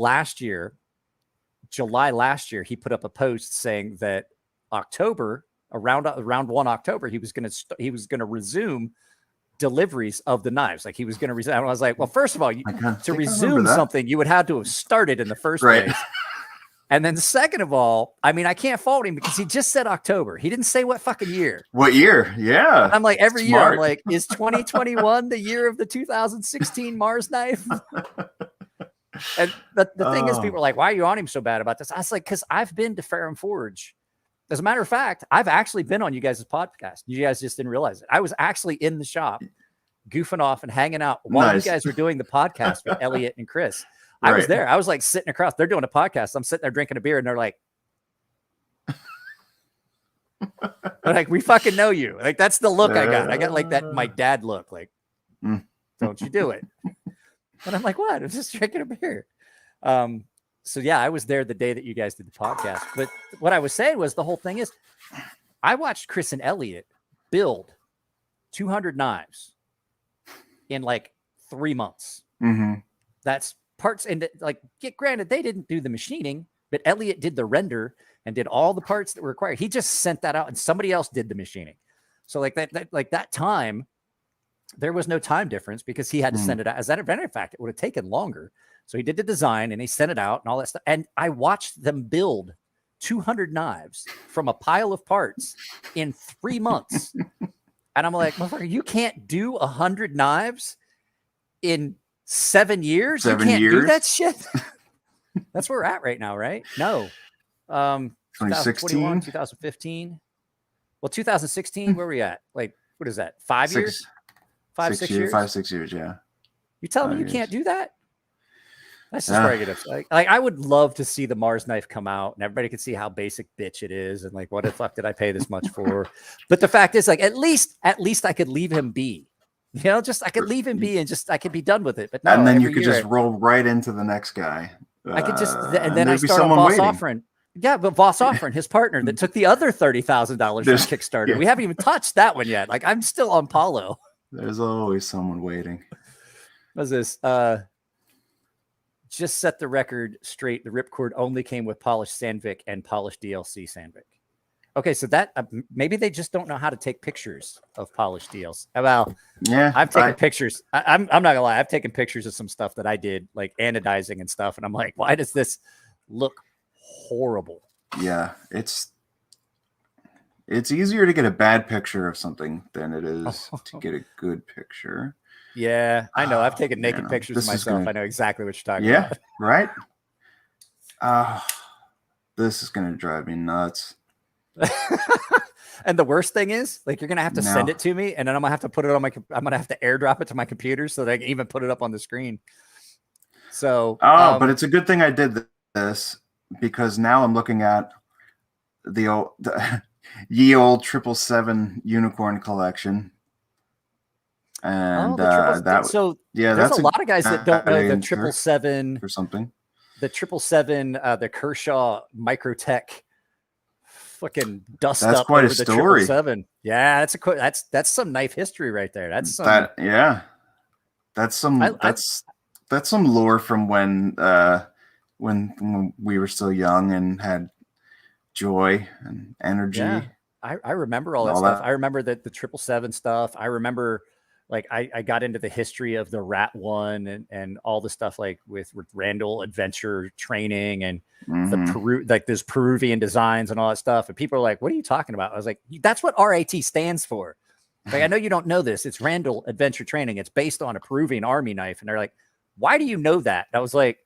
July last year, he put up a post saying that October around 1 October, he was going to resume deliveries of the knives. Like he was going to resume. I was like, well, first of all, to resume something, you would have to have started in the first place. And then second of all, I mean, I can't fault him because he just said October. He didn't say what fucking year. What year? Yeah. And I'm like, every year, I'm like, is 2021 the year of the 2016 Mars knife? And the thing is, people are like, why are you on him so bad about this? I was like, because I've been to Ferrum Forge. As a matter of fact, I've actually been on you guys' podcast. You guys just didn't realize it. I was actually in the shop goofing off and hanging out while you guys were doing the podcast with Elliot and Chris. I was there. I was like sitting across. They're doing a podcast. I'm sitting there drinking a beer, and they're like, we fucking know you. Like, that's the look I got. I got like that my dad look. Like, don't you do it. And I'm like, what? I'm just drinking a beer. So yeah, I was there the day that you guys did the podcast. But what I was saying was the whole thing is I watched Chris and Elliot build 200 knives in like 3 months. That's parts. And like, get granted, they didn't do the machining, but Elliot did the render and did all the parts that were required. He just sent that out and somebody else did the machining. So like that time, there was no time difference because he had to send it out. As a matter of fact, it would have taken longer. So he did the design and he sent it out and all that stuff. And I watched them build 200 knives from a pile of parts in 3 months. And I'm like, motherfucker, you can't do 100 knives in 7 years? You can't do that shit? That's where we're at right now, right? No. 2016, 2015. Well, 2016, where are we at? Like, what is that? 5 years? 6 years? 5, 6 years, yeah. You telling me you can't do that? That's just negative. Like I would love to see the Mars knife come out and everybody could see how basic bitch it is and like what the fuck did I pay this much for? But the fact is, like, at least I could leave him be. You know, just I could leave him be and just I could be done with it. But no, and then you could just roll right into the next guy. I could just and then I start on Voss Offren. Yeah, but Voss Offren, his partner that took the other $30,000 from Kickstarter. Yeah. We haven't even touched that one yet. Like, I'm still on Paulo. There's always someone waiting. What's this? Just set the record straight. The ripcord only came with polished Sandvik and polished DLC Sandvik. Okay, so that maybe they just don't know how to take pictures of polished DLC. Well, yeah, I've taken pictures. I'm not gonna lie. I've taken pictures of some stuff that I did, like anodizing and stuff, and I'm like, why does this look horrible? Yeah, it's easier to get a bad picture of something than it is to get a good picture. Yeah, I know. I've taken naked pictures of myself. I know exactly what you're talking about. Yeah, right? This is going to drive me nuts. And the worst thing is, like, you're going to have to send it to me, and then I'm going to have to put it on my, I'm going to have to airdrop it to my computer so that I can even put it up on the screen. So, but it's a good thing I did this because now I'm looking at the ye old 777 unicorn collection. And there's a lot of guys that don't know the 777 or something. The 777, the Kershaw Microtech fucking dust that's up quite over a story. The 777. Yeah, that's some knife history right there. That's some, that's some lore from when we were still young and had joy and energy. Yeah, I remember all that stuff. I remember the 777 stuff. I remember. Like I got into the history of the Rat One and all the stuff like with Randall Adventure Training and the those Peruvian designs and all that stuff. And people are like, "What are you talking about?" I was like, "That's what RAT stands for." Like, I know you don't know this. It's Randall Adventure Training. It's based on a Peruvian army knife. And they're like, "Why do you know that?" And I was like,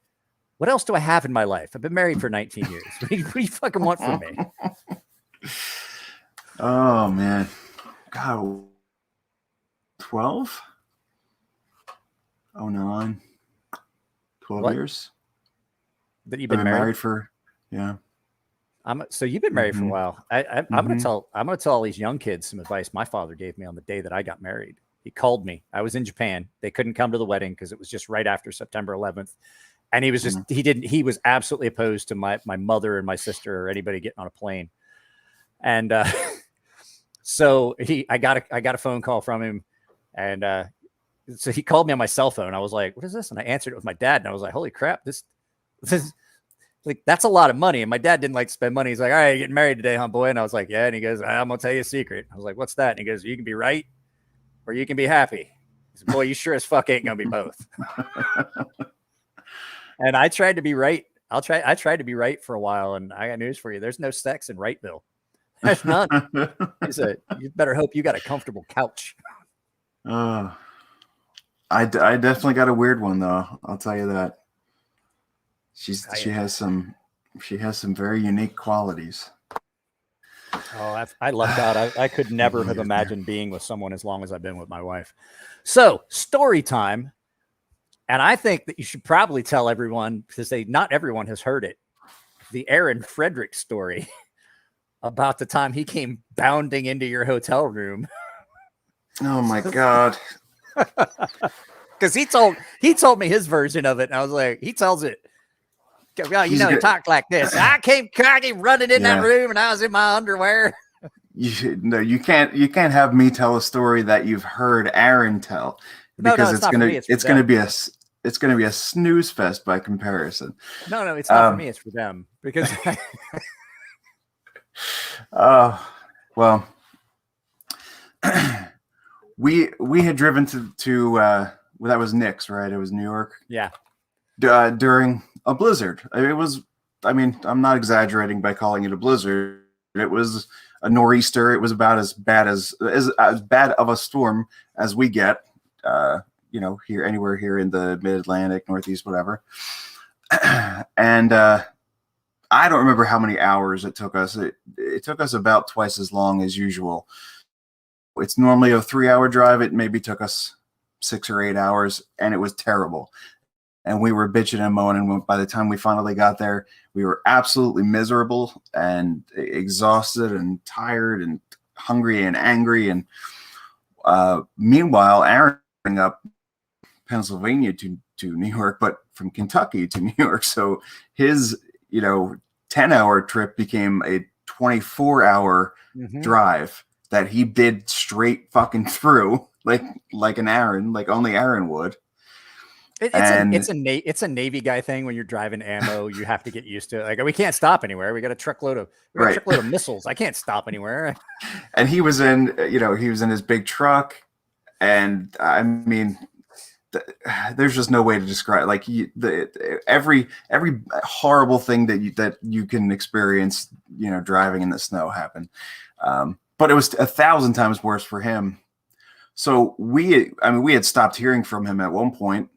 "What else do I have in my life? I've been married for 19 years. What do you fucking want from me?" Oh man, God. 12? 09. 12 years. That you've been married for, yeah. So you've been married for a while. I'm gonna tell all these young kids some advice my father gave me on the day that I got married. He called me. I was in Japan. They couldn't come to the wedding because it was just right after September 11th. And he was just he was absolutely opposed to my mother and my sister or anybody getting on a plane. And so I got a phone call from him. And so he called me on my cell phone. I was like, "What is this?" And I answered it with my dad. And I was like, "Holy crap! This Like, that's a lot of money. And my dad didn't like to spend money. He's like, all right, you're getting married today, huh, boy? And I was like, yeah. And he goes, I'm going to tell you a secret. I was like, what's that? And he goes, you can be right or you can be happy. He said, boy, you sure as fuck ain't going to be both. And I tried to be right. I tried to be right for a while. And I got news for you. There's no sex in Wrightville. There's none. You better hope you got a comfortable couch. I definitely got a weird one though. I'll tell you that. She has some very unique qualities. Oh, I lucked out. I could never have imagined being with someone as long as I've been with my wife. So, story time. And I think that you should probably tell everyone, because not everyone has heard it, the Aaron Frederick story about the time he came bounding into your hotel room. Oh my God. Because he told me his version of it. And I was like, he tells it. Well, he talked like this. I came running in that room and I was in my underwear. You can't have me tell a story that you've heard Aaron tell, because it's gonna be a snooze fest by comparison. No, it's not for me. It's for them, because. Well, we had driven to well, that was Nick's, right? It was New York. Yeah. During a blizzard. It was, I mean, I'm not exaggerating by calling it a blizzard. It was a nor'easter. It was about as bad as bad of a storm as we get, here, anywhere here in the mid-Atlantic, Northeast, whatever. And I don't remember how many hours it took us. It took us about twice as long as usual. It's normally a 3-hour drive. It maybe took us 6 or 8 hours, and it was terrible. And we were bitching and moaning. And by the time we finally got there, we were absolutely miserable and exhausted and tired and hungry and angry. And meanwhile, Aaron bring up Pennsylvania to New York, but from Kentucky to New York. So his 10-hour trip became a 24-hour drive that he did straight fucking through, like an Aaron, like only Aaron would. It's a Navy guy thing. When you're driving ammo, you have to get used to it. Like, we can't stop anywhere. We got a truckload of missiles. I can't stop anywhere. And he was in his big truck, and I mean, there's just no way to describe. Like, every horrible thing that you can experience, driving in the snow happened. But it was 1,000 times worse for him. So we had stopped hearing from him at one point.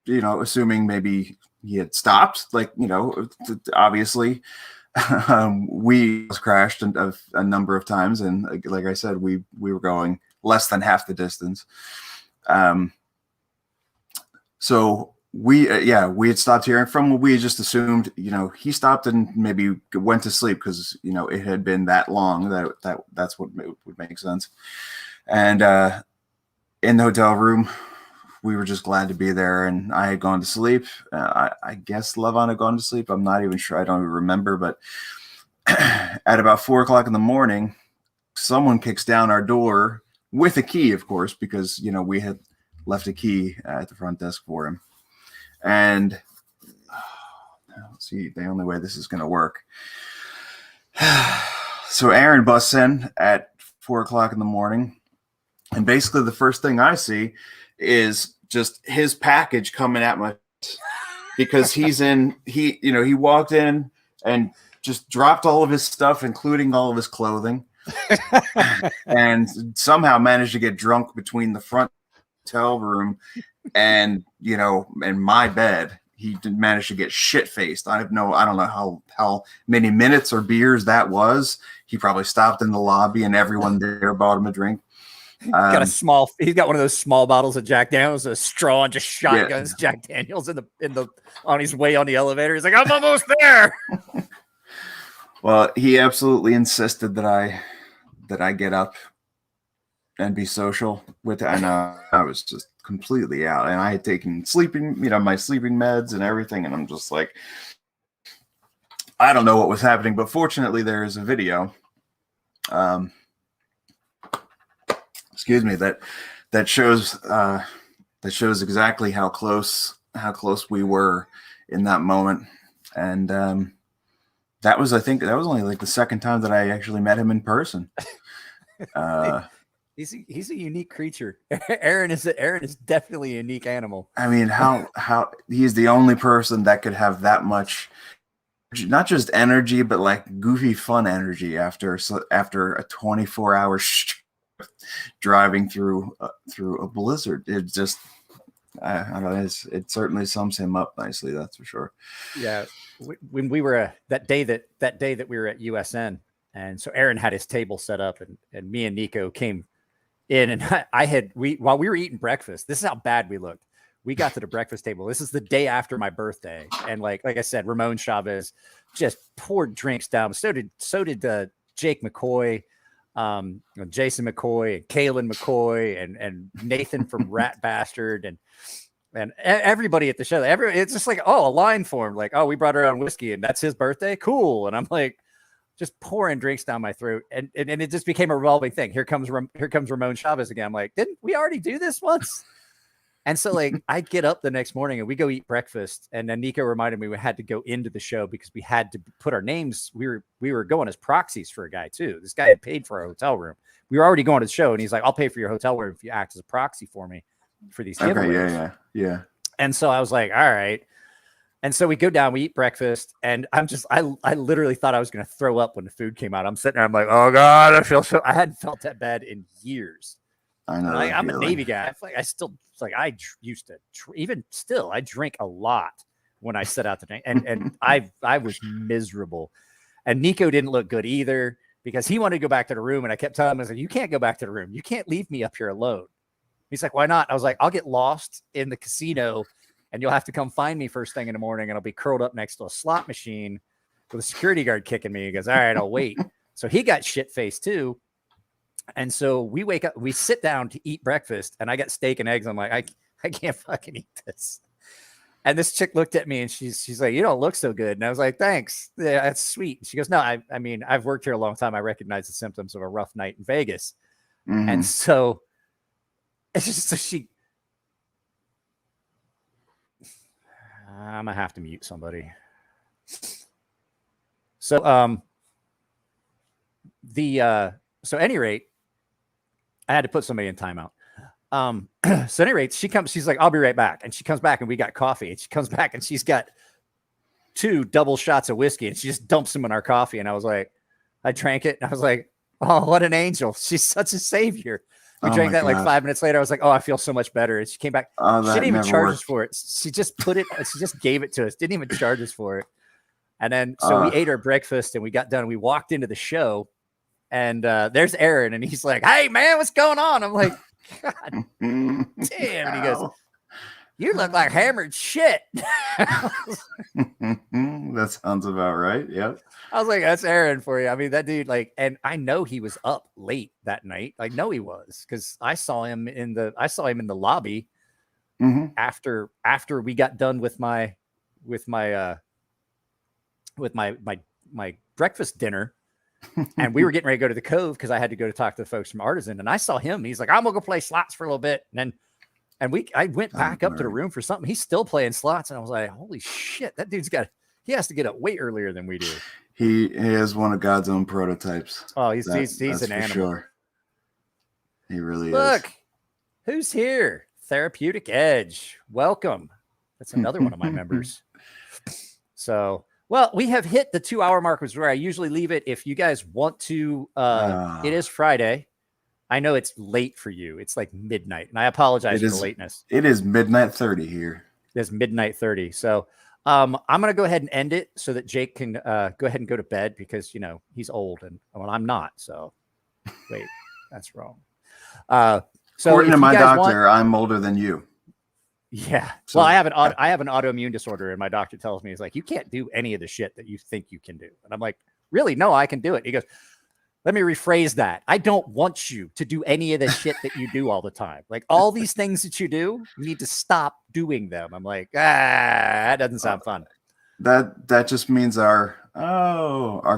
Assuming maybe he had stopped, obviously, we crashed a number of times. And like I said, we were going less than half the distance. So we had stopped hearing from him. We had just assumed, he stopped and maybe went to sleep because, it had been that long that's what would make sense. And, in the hotel room, we were just glad to be there, and I had gone to sleep. I guess Levon had gone to sleep. I'm not even sure. I don't even remember. But at about 4:00 in the morning, someone kicks down our door with a key, of course, because we had left a key at the front desk for him. And let's see, the only way this is going to work. So Aaron busts in at 4:00 in the morning, and basically the first thing I see is just his package coming at my face, because he walked in and just dropped all of his stuff, including all of his clothing, and somehow managed to get drunk between the front hotel room and my bed. He did manage to get shit faced. I don't know how many minutes or beers that was. He probably stopped in the lobby and everyone there bought him a drink. He's got one of those small bottles of Jack Daniels, a straw, and just shotguns Jack Daniels on his way on the elevator. He's like, I'm almost there. Well, he absolutely insisted that I get up and be social with it. And I was just completely out, and I had taken my sleeping meds and everything. And I'm just like, I don't know what was happening, but fortunately there is a video. Excuse me, that shows exactly how close we were in that moment. and I think that was only like the second time that I actually met him in person. He's a unique creature. Aaron is definitely a unique animal. I mean, how he's the only person that could have that much, not just energy, but like goofy fun energy after a 24-hour driving through a blizzard. It just, I don't know. It certainly sums him up nicely. That's for sure. Yeah, when we were that day that we were at USN, and so Aaron had his table set up, and me and Nico came in, and while we were eating breakfast. This is how bad we looked. We got to the breakfast table. This is the day after my birthday, and like I said, Ramon Chavez just poured drinks down. So did Jake McCoy, Jason McCoy, and Kalen McCoy, and Nathan from Rat Bastard, and everybody at the show. It's just like, oh, a line formed. Like, oh, we brought our own whiskey, and that's his birthday. Cool. And I'm like, just pouring drinks down my throat, and it just became a revolving thing. Here comes Ramon Chavez again. I'm like, didn't we already do this once? And so like I get up the next morning and we go eat breakfast, and then Nico reminded me we had to go into the show because we had to put our names. We were going as proxies for a guy too. This guy had paid for our hotel room. We were already going to the show, and he's like, "I'll pay for your hotel room if you act as a proxy for me for these giveaways." Okay, yeah. And so I was like, "All right." And so we go down, we eat breakfast, and I literally thought I was going to throw up when the food came out. I'm sitting there, I'm like, "Oh God, I hadn't felt that bad in years." I know. Like, I'm a Navy guy. I used to even still, I drink a lot when I set out to drink, and I was miserable. And Nico didn't look good either because he wanted to go back to the room, and I kept telling him, I was like, "You can't go back to the room. You can't leave me up here alone." He's like, "Why not?" I was like, "I'll get lost in the casino, and you'll have to come find me first thing in the morning, and I'll be curled up next to a slot machine with a security guard kicking me." He goes, "All right, I'll wait." So he got shit faced too. And so we wake up, we sit down to eat breakfast, and I got steak and eggs. I'm like, I can't fucking eat this. And this chick looked at me, and she's like, "You don't look so good." And I was like, "Thanks. Yeah, that's sweet." And she goes, "No, I mean, I've worked here a long time. I recognize the symptoms of a rough night in Vegas." Mm-hmm. And so it's just, I'm gonna have to mute somebody. So, so at any rate, I had to put somebody in timeout. So at any rate, she's like, "I'll be right back." And she comes back, and we got coffee, and she comes back, and she's got 2 double shots of whiskey, and she just dumps them in our coffee. And I was like, I drank it, and I was like, "Oh, what an angel. She's such a savior." We drank that like 5 minutes later. I was like, "Oh, I feel so much better." And she came back. She didn't even charge us for it. She just she just gave it to us. Didn't even charge us for it. And then, so we ate our breakfast, and we got done, and we walked into the show, and there's Aaron, and he's like, "Hey man, what's going on?" I'm like, "God damn." And he goes, "You look like hammered shit." That sounds about right. Yep. I was like, "That's Aaron for you." I mean, that dude, like, and I know he was up late that night. I know he was, because I saw him in the lobby after we got done with my breakfast dinner. And we were getting ready to go to the Cove because I had to go to talk to the folks from Artisan. And I saw him. He's like, "I'm gonna go play slots for a little bit." And I went back up to the room for something. He's still playing slots, and I was like, "Holy shit, that dude's he has to get up way earlier than we do." He is one of God's own prototypes. Oh, he's an animal. Sure. He really is. Look, who's here? Therapeutic Edge. Welcome. That's another one of my members. So, well, we have hit the 2-hour mark, which is where I usually leave it. If you guys want to, it is Friday. I know it's late for you. It's like midnight, and I apologize for the lateness. It is midnight 30 here. It's midnight 30. So I'm going to go ahead and end it so that Jake can go ahead and go to bed, because, he's old, and I'm not. So wait, that's wrong. So according to my doctor, I'm older than you. Yeah. So, well, I have an autoimmune disorder, and my doctor tells me, he's like, "You can't do any of the shit that you think you can do." And I'm like, "Really? No, I can do it." He goes, "Let me rephrase that. I don't want you to do any of the shit that you do all the time. Like, all these things that you do, you need to stop doing them." I'm like, that doesn't sound fun. That just means our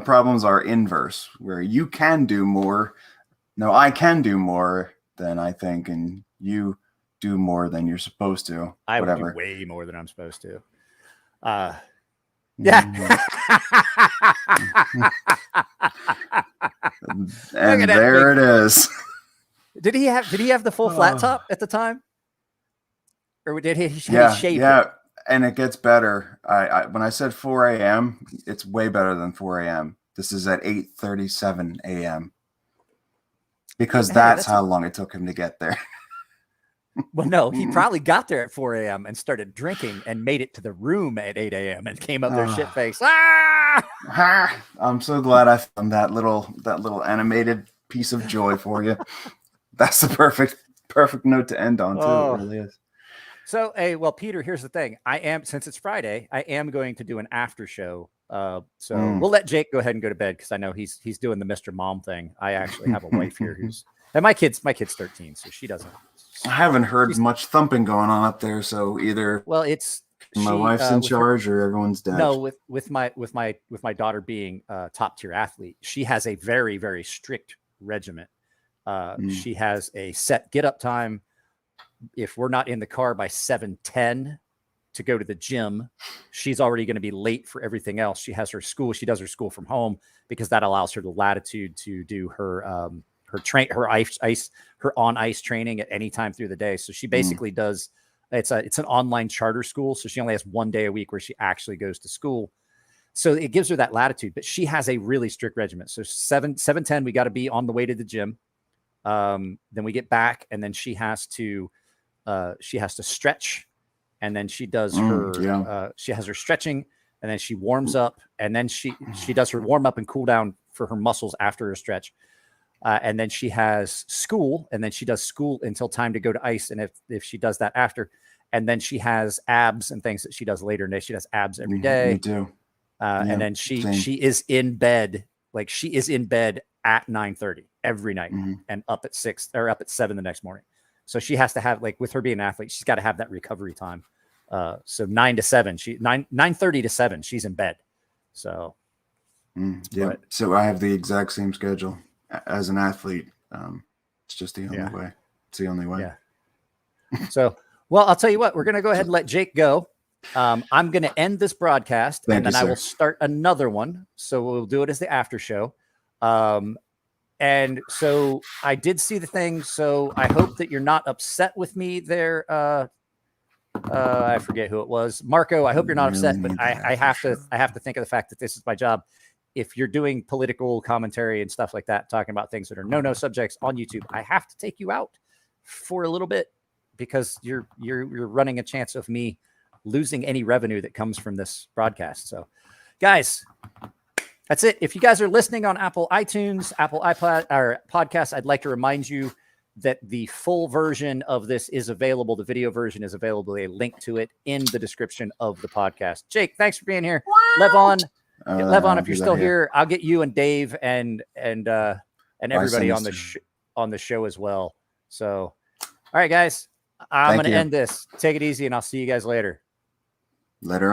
problems are inverse, where you can do more. No, I can do more than I think, and you do more than you're supposed to. I would do way more than I'm supposed to. Yeah. And there it is. Did he have the full flat top at the time? Or did he shave it? And it gets better. When I said 4 a.m., it's way better than 4 a.m. This is at 8:37 a.m. because that's how long it took him to get there. Well, no, he probably got there at 4 a.m. and started drinking and made it to the room at 8 a.m. and came up there shit faced. I'm so glad I found that little animated piece of joy for you. That's the perfect note to end on, too. It really is. So, well, Peter, here's the thing. Since it's Friday, I am going to do an after show. So we'll let Jake go ahead and go to bed because I know he's doing the Mr. Mom thing. I actually have a wife here and my kid's 13, so she doesn't. I haven't heard much thumping going on up there, so either my wife's in charge or everyone's dead. No, with my daughter being a top tier athlete, she has a very, very strict regimen. She has a set get up time. If we're not in the car by 7:10 to go to the gym, she's already going to be late for everything else. She has her school. She does her school from home because that allows her the latitude to do her on ice training at any time through the day. So she basically does. It's an online charter school, so she only has 1 day a week where she actually goes to school. So it gives her that latitude, but she has a really strict regimen. So 7:10, we got to be on the way to the gym. Then we get back, and then she has to stretch, and then she does she has her stretching, and then she warms up, and then she does her warm up and cool down for her muscles after her stretch. And then she has school, and then she does school until time to go to ice. And if she does that after, and then she has abs and things that she does later in the day. She does abs every day. Me too. And then she is in bed, at 9:30 every night and up at 6 or up at 7 the next morning. So she has to have, with her being an athlete, she's got to have that recovery time. So 9 to 7, 9:30 to 7, she's in bed. So, so I have the exact same schedule as an athlete. It's just the only way. It's the only way. Yeah. So, well, I'll tell you what, we're going to go ahead and let Jake go. I'm going to end this broadcast and then I will start another one. So we'll do it as the after show. And so I did see the thing. So I hope that you're not upset with me there. I forget who it was. Marco, I hope you're not upset, but I have to think of the fact that this is my job. If you're doing political commentary and stuff like that, talking about things that are no subjects on YouTube, I have to take you out for a little bit because you're running a chance of me losing any revenue that comes from this broadcast. So guys, that's it. If you guys are listening on Apple iTunes, Apple iPod or podcasts, I'd like to remind you that the full version of this is available. The video version is available. A link to it in the description of the podcast. Jake, thanks for being here. Levon, if you're still here, I'll get you and Dave and everybody on the show as well. So, all right, guys, I'm going to end this. Take it easy, and I'll see you guys later. Later.